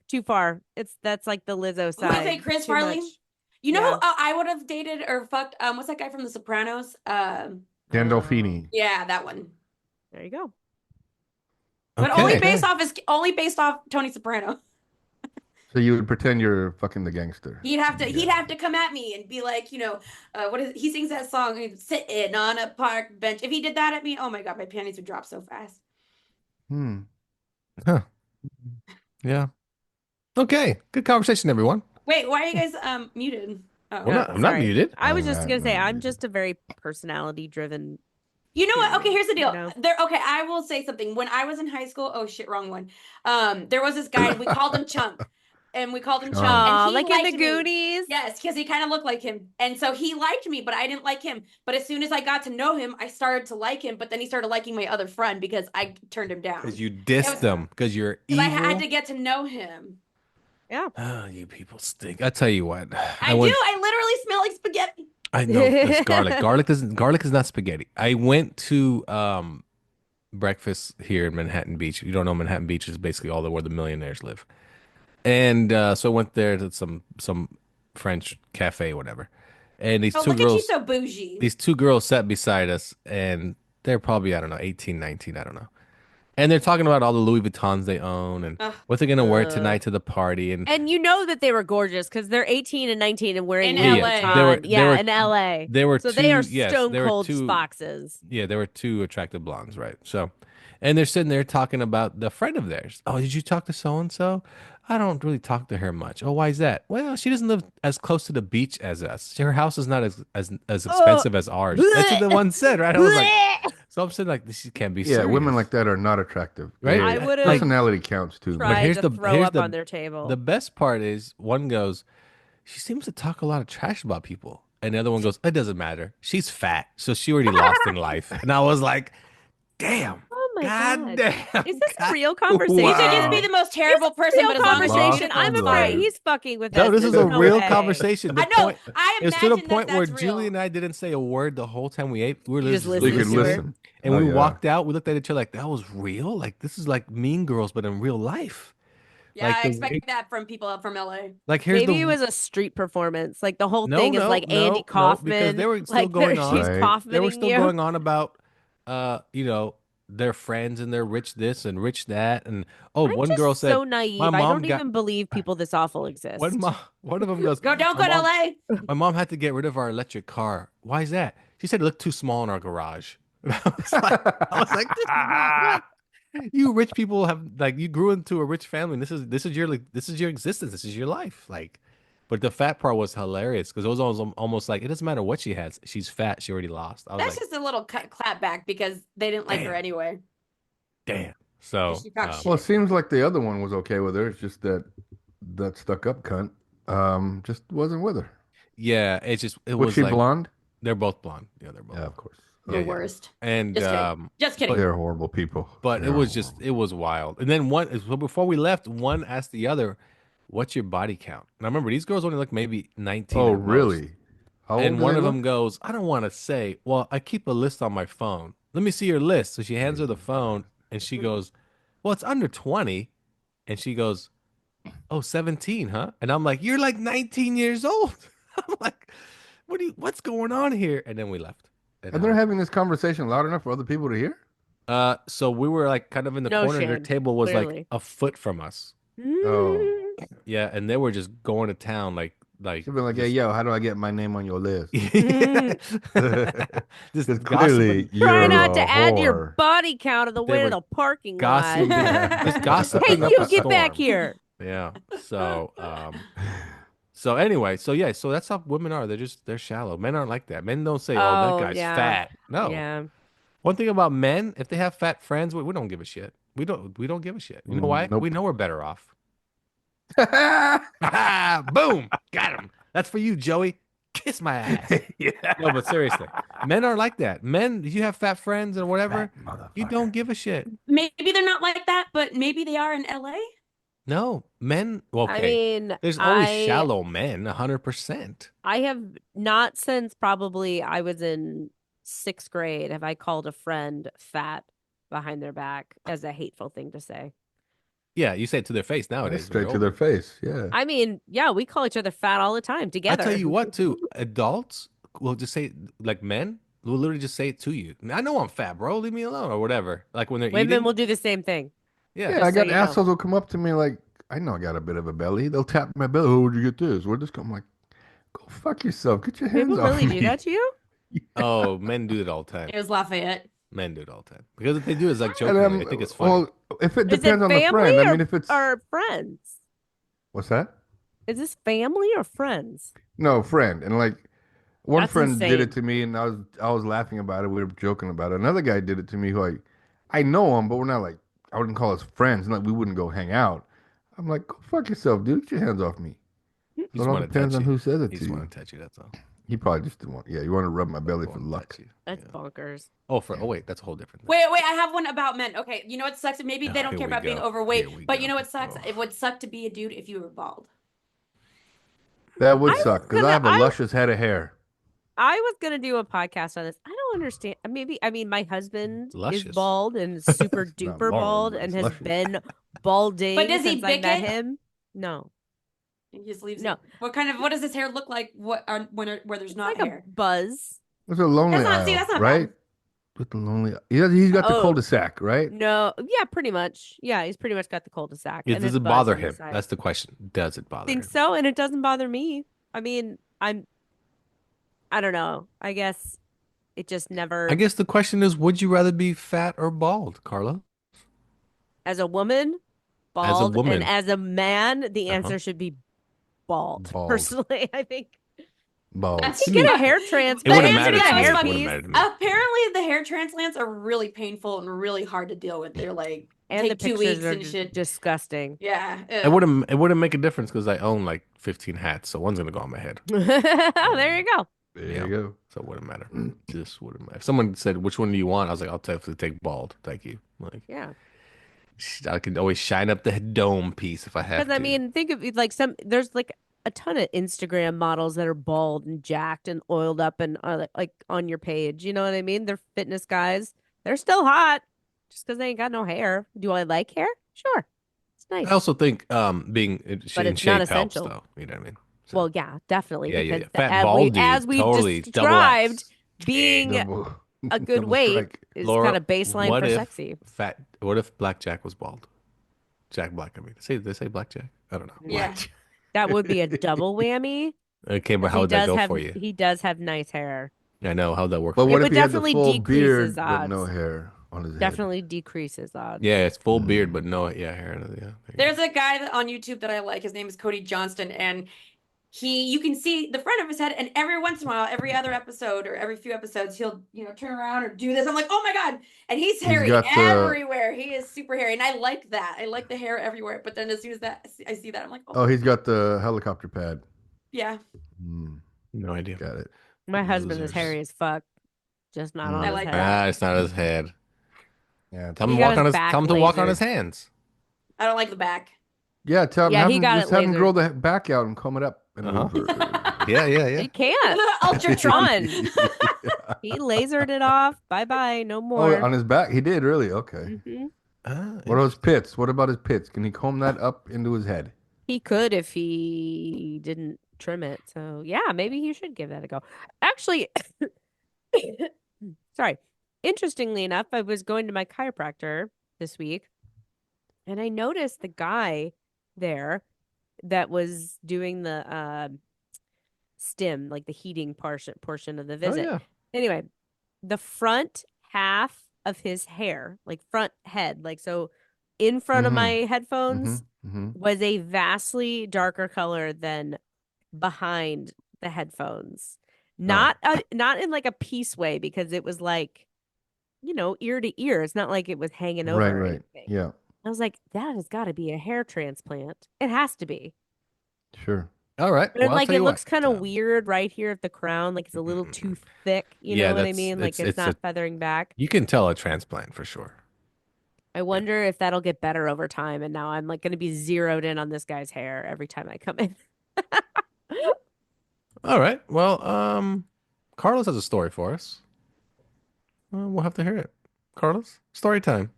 too far. That's like the Lizzo side. Wait, Chris Too Farley? much. You know Yeah. who I would have dated or fucked? What's that guy from The Sopranos? Gandolfini. Yeah, that one. There you go. But Okay. only based off Tony Soprano. So you would pretend you're fucking the gangster. He'd have to come at me and be like, what is he sings that song, sitting on a park bench. If he did that at me, oh my god, my panties would drop so fast. Yeah. Okay. Good conversation, everyone. Wait, why are you guys muted? Oh. Well, I'm not sorry. muted. I was I'm just not gonna say I'm muted. just a very personality driven. You know what? Okay, here's the deal. No. Okay, I will say something. When I was in high school, oh shit, wrong one. There was this guy, we called him Chunk. And we called him Chunk. Chunk. And he Like in the liked me. Goonies. Yes, because he kind of looked like him. And so he liked me, but I didn't like him. But as soon as I got to know him, I started to like him. But then he started liking my other friend because I turned him down. Because you dissed them. Because you're 'Cause evil. I had to get to know him. Yeah. Oh, you people stink. I tell you what. I do. I literally smell like spaghetti. I know it's garlic. Garlic is not spaghetti. I went to breakfast here in Manhattan Beach. If you don't know, Manhattan Beach is basically all where the millionaires live. And so I went there to some French cafe, whatever. And these Oh, two look at you girls, so bougie. these two girls sat beside us, and they're probably, I don't know, 18, 19, I don't know. And they're talking about all the Louis Vuittons they own and Ugh. what they're gonna wear tonight to the party. And you know that they were gorgeous because they're 18 and 19 and wearing In Louis LA. Vuitton. They were- in LA. They were So two, they are yes, stone they were cold two, foxes. Yeah, there were two attractive blondes, right? So, and they're sitting there talking about the friend of theirs. Oh, did you talk to so and so? I don't really talk to her much. Oh, why is that? Well, she doesn't live as close to the beach as us. Her house is not as expensive as ours. That's what the one said, right? I was like, so I'm saying like this can't be. Yeah, serious. women like that are not attractive. Right? I would've Personality counts too. Tried here's to the- throw here's up the- on their table. The best part is one goes, she seems to talk a lot of trash about people. And the other one goes, it doesn't matter. She's fat. So she already lost in life. And I was like, damn. Oh my God God. damn. Is this a God- real conversation? You should just Wow. be the most terrible person, Real but as long as conversation. Lost I'm in afraid life. he's fucking with us. No, this is a There's no real way. conversation. The I know. point- I It's to the imagine point where that's Julie real. and I didn't say a word the whole time we ate. We were You just listening. You listened could to her? listen. And Oh, we yeah. walked out. We looked at each other like, that was real? Like, this is like Mean Girls, but in real life. Yeah, Like I the- expect that from people from LA. Like, here's Maybe the it was a street performance. Like the whole No, thing is no, like no, Andy no, Kaufman. because they were still like going she's on. Right. They Kaufmaning were still you. going on about, their friends and their rich this and rich that. And I'm one just girl said, so naive. my I mom don't got even believe people this awful exist. one of them goes, Don't go "My to mom- LA. My mom had to get rid of our electric car. Why is that? She said it looked too small in our garage. I was like, this is not what? You rich people have you grew into a rich family. And this is your existence. This is your life. But the fat part was hilarious because it was almost like it doesn't matter what she has. She's fat. She already lost. I was That's like, just a little clap back because they didn't like her Damn. anyway. damn. So She talks Well, it seems like the other one was okay with her. It's just that stuck up cunt just wasn't with her. yeah, it Was was she like blonde? they're both blonde. Yeah, they're both. Yeah, of course. The Yeah, yeah. worst. And Just kidding. Just kidding. They're horrible people. But They're it was wild. And then so before we left, one asked the other, "What's your body count?" And I remember these girls only look maybe 19. Oh, at most. really? How old And do one they of look? them goes, "I don't want to say. Well, I keep a list on my phone. Let me see your list." So she hands her the phone, and she goes, "Well, it's under 20." And she goes, oh, 17, huh? And I'm like, you're like 19 years old. I'm like, what's going on here? And then we left. And And they're having this conversation loud enough for other people to hear? so we were like kind of in the No corner. Their shame, table was like clearly. a foot from us. Oh. Yeah, and they were just going to town, like She'll be like, hey, just, yo, how do I get my name on your list? yeah. Just Because gossiping. clearly you're Try not a to add to your whore. body count on the They way to were the parking gossiping, lot. just Hey, gossiping up you a get back storm. here. Yeah. So anyway, so yeah, so that's how women are. They're shallow. Men aren't like that. Men don't say, "Oh, that Oh, guy's yeah. fat." No. Yeah. One thing about men, if they have fat friends, we don't give a shit. We don't give a shit. You know why? Nope. We know we're better off. Boom. Got him. That's for you, Joey. Kiss my ass. Yeah. No, but seriously, men are like that. Men, you have fat friends or whatever, you don't give a shit. Maybe they're not like that, but maybe they are in LA. No, men. Well, I okay. mean, There's always shallow men, 100%. I have not since probably I was in 6th grade have I called a friend fat behind their back as a hateful thing to say. Yeah, you say it to their face nowadays. when Straight you're to their older. face. Yeah. I mean, yeah, we call each other fat all the time I together. tell you what, too, adults will just say, like men, will literally just say it to you. I know I'm fat, bro. Leave me alone or whatever. Like when they're Women eating. will do the same thing. Yeah. Yeah, Just I so got you know. assholes who come up to me like, I know I got a bit of a belly. They'll tap my belly. Oh, where'd you get this? Where'd this come? I'm like, go fuck yourself. Get your hands People off really me. do that to you? Oh, men do it all the time. It was Lafayette. Men do it all the time. Because if they do it, it's like And jokingly. I think it's funny. Well, if it Is it depends on the family friend. I or, mean, if it's or friends? what's that? Is this family or friends? No, friend. And like one That's friend did it insane. to me, and I was laughing about it. We were joking about it. Another guy did it to me who I know him, but we're not like I wouldn't call us friends. Like we wouldn't go hang out. I'm like, go fuck yourself, dude. Get your hands off me. You So just it all want to depends touch on you. who says it You to just you. want to touch you, that's all. He probably just didn't want. Yeah, you want to rub my belly for Want to luck. touch you. That's Yeah. bonkers. Oh, wait, that's a whole different thing. Wait, I have one about men. Okay, you know what sucks? Maybe they Oh, don't here care we about being go. overweight, Here we but go. you know what sucks? Oh. It would suck to be a dude if you were bald. That would I suck was because I have a gonna- I- luscious head of hair. I was gonna do a podcast on this. I don't understand. Maybe I mean my husband Luscious. is bald and super It's not duper long, bald but and it's has luscious. been balding But does he since I bick met it? him. No, He just leaves No. it. What does his hair look like? Where there's it's not like hair? a buzz. It's a lonely That's aisle, not right? bad. With the lonely, he's got the Oh. cul-de-sac, right? No, yeah, pretty much. Yeah, he's pretty much got the cul-de-sac. and Does his it buzz bother on the him? side. That's the question. Does it bother I think him? so, and it doesn't bother me. I mean, I don't know. I guess it just never. I guess the question is, would you rather be fat or bald, Carla? As a woman, bald, As a woman. and as a man, the Uh-huh. answer should be bald. Bald. Personally, I think. Bald. That's You get a hair transplant. It wouldn't The matter answer to to me. that It was wouldn't funny. matter to me. Apparently, the hair transplants are really painful and really hard to deal with. They're like And the take 2 pictures weeks are and shit. disgusting. Yeah. It wouldn't make a difference because I own like 15 hats, so one's gonna go on my head. Oh, there you go. There Yeah. you go. So it wouldn't matter. Just wouldn't matter. If someone said, which one do you want? I was like, I'll definitely take bald. Thank you. Like, Yeah. I can always shine up the dome piece if I have Because to. I mean, think of it like there's like a ton of Instagram models that are bald and jacked and oiled up and are like on your page. You know what I mean? They're fitness guys. They're still hot just because they ain't got no hair. Do I like hair? Sure. It's nice. I also think being in But in it's not shape helps, essential. though. You know what I mean? So, Well, yeah, definitely. yeah, yeah, because yeah. Fat as bald dude, as we totally double described, X. being Double- a good double weight strike. is Laura, kind of baseline what for if sexy. What if Black Jack was bald? Jack Black, I mean. They say Black Jack? I don't know. Yeah. That would be a double whammy. Okay, but 'cause how he would that does go have for you? he does have nice hair. I know. How'd that work But for what you? if would he had the definitely full decrease beard his but no odds. hair on his head? Definitely decreases odds. Yeah, it's full beard, but no, yeah, hair. Yeah. There you There's go. a guy on YouTube that I like. His name is Cody Johnston, and you can see the front of his head, and every once in a while, every other episode or every few episodes, he'll turn around or do this. I'm like, oh my god! And he's hairy got the- everywhere. He is super hairy, and I like that. I like the hair everywhere. But then as soon as I see that, I'm like, Oh, he's got the helicopter pad. yeah. No idea. Got it. My husband is Losers. hairy as fuck. Just not on I his like head. that. It's not his head. Yeah. Tell He him got walk his on his. back Tell him to walk on lasered. his hands. I don't like the back. Yeah, Yeah, have he him, got just it have him lasered. grow the back out and comb it up. And Uh-huh. over. Yeah, yeah, yeah. He can't. Ultratron. He lasered it off. Bye bye. No Oh, more. on his back, he did really. Okay. Mhm. Ah, What about his pits? What about his pits? Can he comb that up into his head? He could if he didn't trim it. So yeah, maybe he should give that a go. Actually, sorry. Interestingly enough, I was going to my chiropractor this week and I noticed the guy there that was doing the stim, like the heating portion of the Oh visit. yeah. Anyway, the front half of his hair, like front head, like so in front of my Mm-hmm. headphones Mm-hmm. was a vastly darker color than behind the headphones. Oh. Not in like a piece way because it was like, ear to ear. It's not like it was hanging over Right, or right. anything. Yeah, I was like, that has got to be a hair transplant. It has to be. sure. All right. And Well, I'll like tell it you what. looks kind of weird right here at the crown, like it's a little too thick, you Yeah, know what I that's mean? Like it's it's a not feathering back. you can tell a transplant for sure. I wonder if that'll get better over time. And now I'm like going to be zeroed in on this guy's hair every time I come in. All right. Well, Carlos has a story for us. We'll have to hear it. Carlos, story time.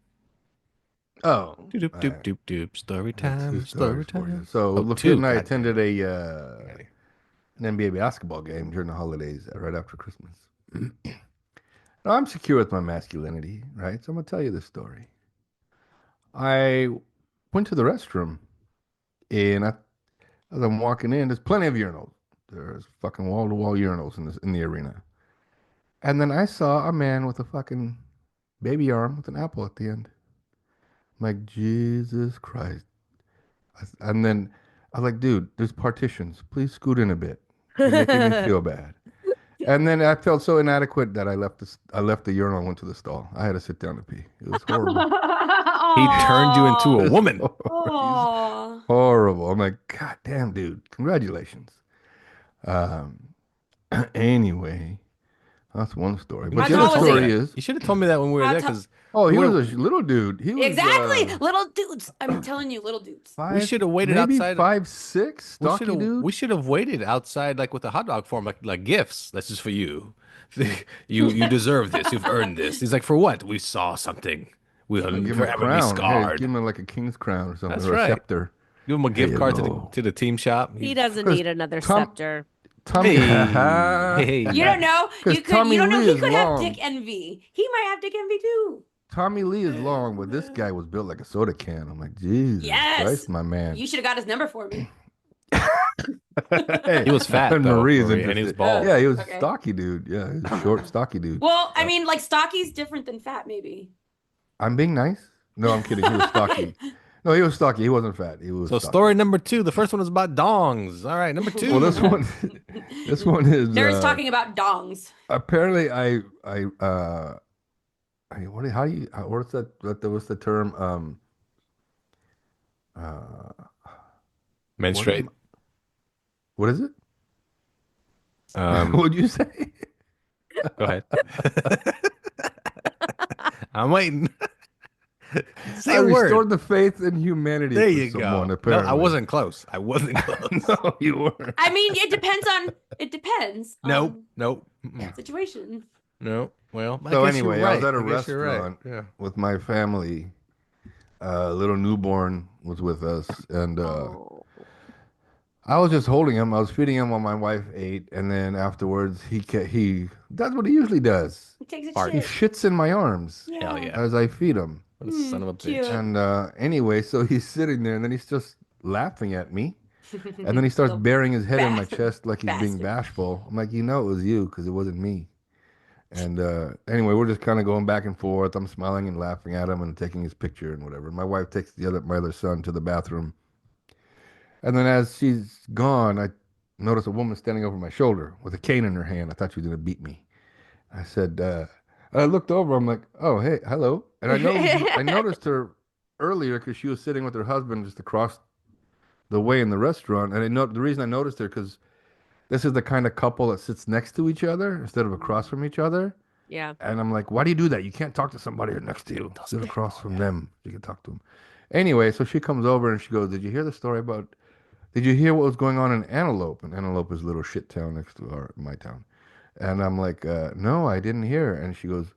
Oh, Doop doop I doop doop doop. Story have two time. stories Story for you. time. So Oh, Lafayette two. and I God damn attended it. an NBA basketball game during the holidays, right after Christmas. Now, I'm secure with my masculinity, right? So I'm gonna tell you this story. I went to the restroom, and as I'm walking in, there's plenty of urinals. There's fucking wall-to-wall urinals in the arena. And then I saw a man with a fucking baby arm with an apple at the end. I'm like, Jesus Christ. And then I was like, dude, there's partitions. Please scoot in a bit. You're making me feel bad. And then I felt so inadequate that I left the urinal and went to the stall. I had to sit down to pee. It was horrible. He turned you into a It's woman. Oh. horrible. I'm like, God damn, dude. Congratulations. Um, anyway, that's one story. But How the tall other was he? story is, You should have told me that when we were How there tall- because oh, he we was would a little dude. He was Exactly. Little dudes. I'm telling you, little dudes. we should have waited maybe outside. 5'6", stocky dude. We should have waited outside like with a hot dog form like gifts. This is for you. You deserve this. You've earned this. He's like, for what? We saw something. We'll Give him a forever be crown. Hey, scarred. give him like a king's crown or something, That's or a right. scepter. Give him a Here gift you card go. to the team shop. He doesn't Because need another Tom- scepter. Tommy, Hey. You don't know. Because You Tommy don't know. Lee He is could have long. dick envy. He might have dick envy too. Tommy Lee is long, but this guy was built like a soda can. I'm like, Jesus Yes. Christ, my man. You should have got his number for me. Hey, He was fat, and though, Marie is Marie, and he was interested. bald. Yeah, he was Okay. stocky dude. Yeah, he was short, stocky dude. Well, I mean, like stocky's different than fat, maybe. I'm being nice. No, I'm kidding. He was stocky. No, he was stocky. He wasn't fat. He was So stocky. story number 2. The first one was about dongs. All right, number 2. Well, this one is. There's talking about dongs. Apparently, what's the term? Menstruate. What is it? Um, What'd you say? Go ahead. I'm waiting. Say I a word. restored the faith in humanity. There for you go. someone, No, apparently. I wasn't close. I wasn't close. No, you weren't. I mean, it depends Nope. on Nope. the situation. No. Well, I So guess you're anyway, I was right. at a I guess you're right. restaurant Yeah. with my family. Little newborn was with us, and Oh. I was just holding him. I was feeding him while my wife ate, and then afterwards, he does what he usually does. It takes a Fart. He shit. shits in my arms Hell yeah. as I feed him. What a son of a bitch. cute. And anyway, so he's sitting there, and then he's just laughing at me, and then he starts burying his head in my bastard. chest like he's being Bastard. bashful. I'm like, it was you, because it wasn't me. And anyway, we're just kind of going back and forth. I'm smiling and laughing at him and taking his picture and whatever. My wife takes my other son to the bathroom. And then as she's gone, I notice a woman standing over my shoulder with a cane in her hand. I thought she was going to beat me. I said, I looked over. I'm like, oh, hey, hello. And I noticed her earlier because she was sitting with her husband just across the way in the restaurant. And the reason I noticed her because this is the kind of couple that sits next to each other instead of across from each other. Yeah. And I'm like, why do you do that? You can't talk to somebody next to you. Sit across from them. You can talk to them. Anyway, so she comes over and she goes, did you hear what was going on in Antelope? And Antelope is a little shit town next to my town. And I'm like, no, I didn't hear. And she goes,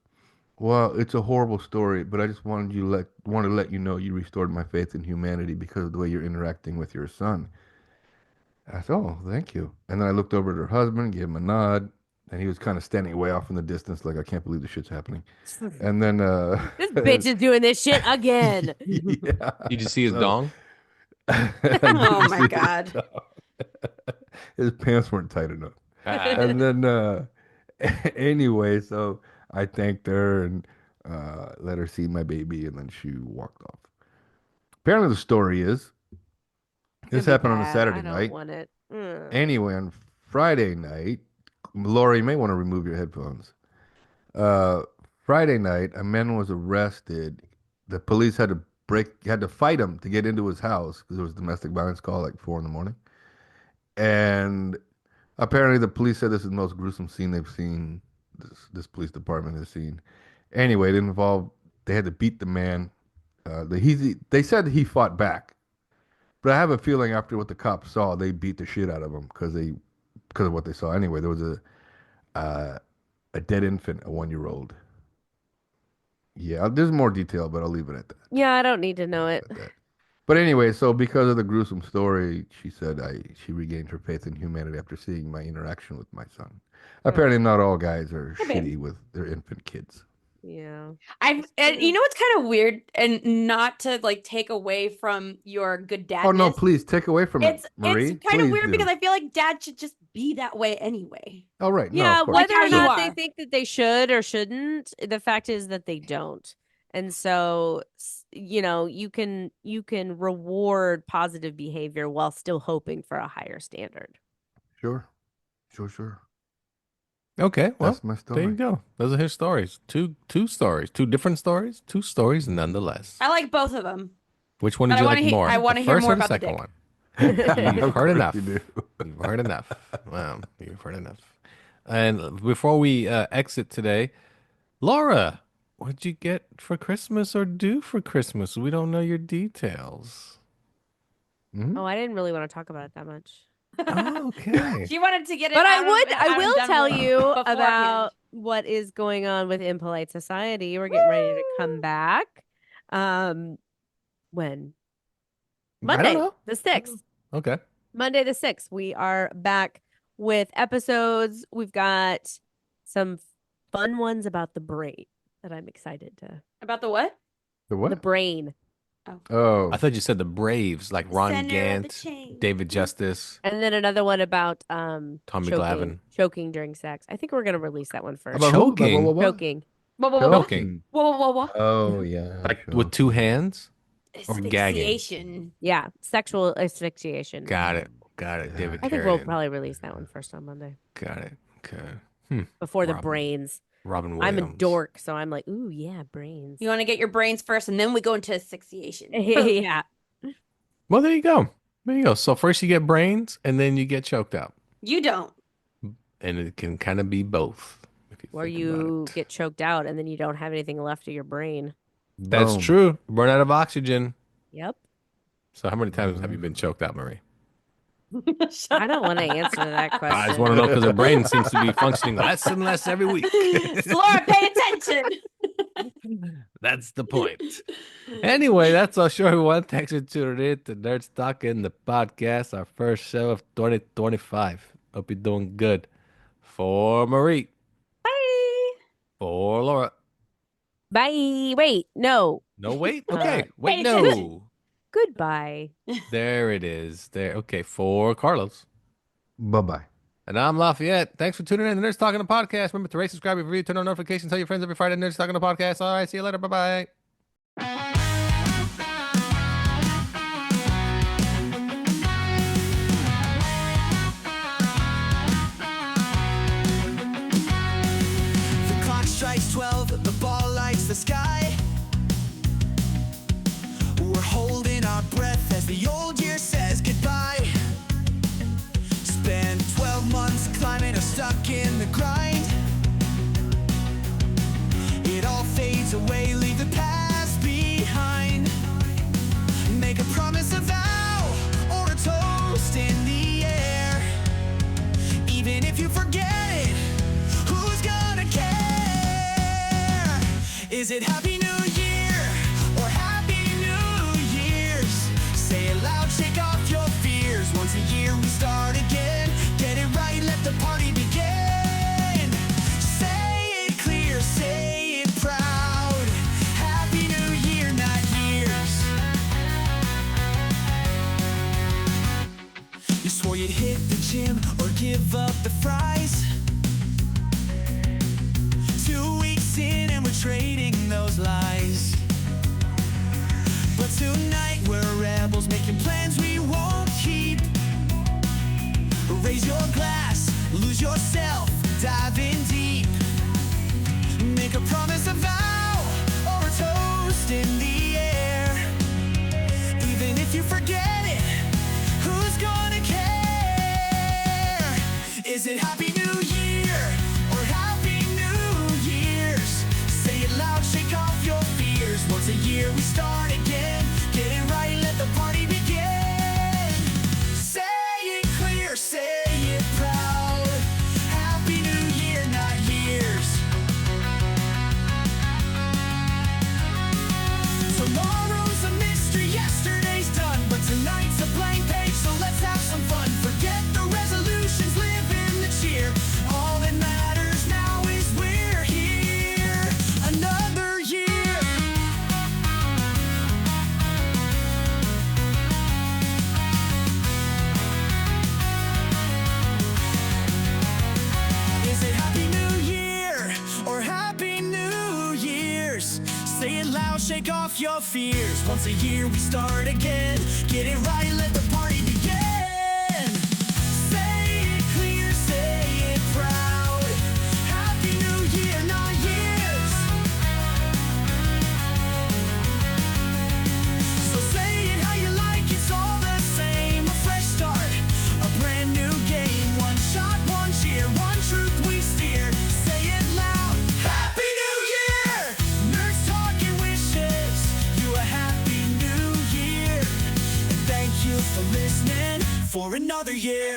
Well, it's a horrible story, but I just wanted to let you know you restored my faith in humanity because of the way you're interacting with your son. I said, "Oh, thank you." And then I looked over at her husband, gave him a nod, and he was kind of standing way off in the distance, like I can't believe this shit's happening. And then, This bitch is doing this shit again. yeah. Did you see his So dong? I Oh did my see God. his dog. His pants weren't tight enough. Ah. And then, anyway, so I thanked her and let her see my baby, and then she walked off. Apparently, the story is this It'd be happened on a bad. Saturday I don't night. want it. Anyway, on Friday night, Laura, you may want to remove your headphones. Uh, Friday night, a man was arrested. The police had to fight him to get into his house because there was a domestic violence call like 4 a.m. And apparently, the police said this is the most gruesome scene they've seen. This police department has seen. Anyway, it involved they had to beat the man. They said he fought back, but I have a feeling after what the cops saw, they beat the shit out of him because of what they saw. Anyway, there was a dead infant, a 1-year-old. Yeah, there's more detail, but I'll leave it at that. Yeah, I don't need to know it. But anyway, so because of the gruesome story, she said she regained her faith in humanity after seeing my interaction with my son. Apparently, not all guys are Okay. shitty with their infant kids. Yeah. And you know what's kind of weird, and not to like take away from your good dadness. Oh no, please take away from it, Marie. It's kind of Please weird do. because I feel like dad should just be that way anyway. Oh right, no, Yeah, of course. whether Like or how you not they are. think that they should or shouldn't, the fact is that they don't. And so, you can reward positive behavior while still hoping for a higher standard. Sure. Okay, well, That's my there you story. go. Those are his stories. Two stories, two different stories, two stories nonetheless. I like both of them. Which one But did I you wanna like he- more? I wanna The hear first more or the about the second dick. one? Of You've heard course enough. you do. You've heard enough. Wow, you've heard enough. And before we exit today, Laura, what'd you get for Christmas or do for Christmas? We don't know your details. Mhm. Oh, I didn't really want to talk about it that much. Oh, okay. She wanted to get it. But out of- I out will done tell with you beforehand. about what is going on with Impolite Society. We're getting ready to come back. When? I don't Monday, know. the 6th. Okay. Monday the 6th. We are back with episodes. We've got some fun ones about the brain that I'm excited to. About the what? The what? The brain. Oh, I thought you said the Braves, like The Ron center of the Gant, chain. David Justice. And then another one about Tommy choking, Glavine. choking during sex. I think we're gonna release that one first. about who? About Choking? what? Choking. Whoa, whoa, whoa, whoa. Choking. Whoa, whoa, whoa, whoa. Oh yeah. Like sure. with two hands? Or gagging. Asphyxiation. Yeah, sexual asphyxiation. Got it. David I think we'll Carradine. probably release that one first on Monday Got it. Okay. before the Robin. brains. Robin I'm Williams. a dork, so I'm like, ooh, yeah, brains. You want to get your brains first, and then we go into asphyxiation. Yeah. Well, there you go. There you go. So first you get brains, and then you get choked out. You don't. And it can kind of be both. If you Or think you about it. get choked out and then you don't have anything left of your brain. That's Boom. true. Run out of oxygen. Yep. So how many times have you been choked out, Marie? I don't want to answer that question. I just want to know because her brain seems to be functioning less and less every week. Laura, pay attention. That's the point. Anyway, that's our show, everyone. Thanks for tuning in to Nerds Talking, the podcast, our first show of 2025. Hope you're doing good. For Marie. Bye. For Laura. Bye. Wait, no. No, wait. Okay. Wait, pay no. attention. Goodbye. There it is. There. Okay. For Carlos. Bye-bye. And I'm Lafayette. Thanks for tuning in to Nerds Talking the Podcast. Remember to rate, subscribe, review, turn on notifications, tell your friends every Friday. Nerds Talking the Podcast. All right. See you later. Bye-bye. The clock strikes 12, the ball lights the sky. We're holding our breath as the old year says goodbye. Spend 12 months climbing or stuck in the grind. It all fades away, leave the past Is it Happy New Year or Happy New Year's? Say it loud, shake off your fears. Once a year we start again. Get it right, let the party begin. Say it clear, say it proud. Happy New Year, not years. You swore you'd hit the gym or give up the fries. 2 weeks in and we're trading those lies. But tonight we're rebels, making plans we won't keep. Raise your glass, lose yourself, dive in deep. Make a promise, a vow, or a toast in the air. Even if you forget it, who's gonna care? Is it Happy New Year or Happy New Year's? Say it loud, shake off your fears. Once a year we start again. Get it right, let the party begin. Say it clear, say it proud. Happy New Year, not years. Tomorrow's a mystery, yesterday's done, but tonight's a blank page, so let's have some fun. Forget the resolutions, live in the cheer. All that matters now is we're here. Another year. Is it Happy New Year or Happy New Year's? Say it loud, shake off your fears. Once a year we start again. Get it right, let the party begin. Say it clear, say it proud. Happy New Year, not years. So say it how you like, it's all the same. A fresh start, a brand new game. One shot, one cheer, one truth we steer. Say it loud, Happy New Year. Nerds talking wishes you a Happy New Year. And thank you for listening for another year.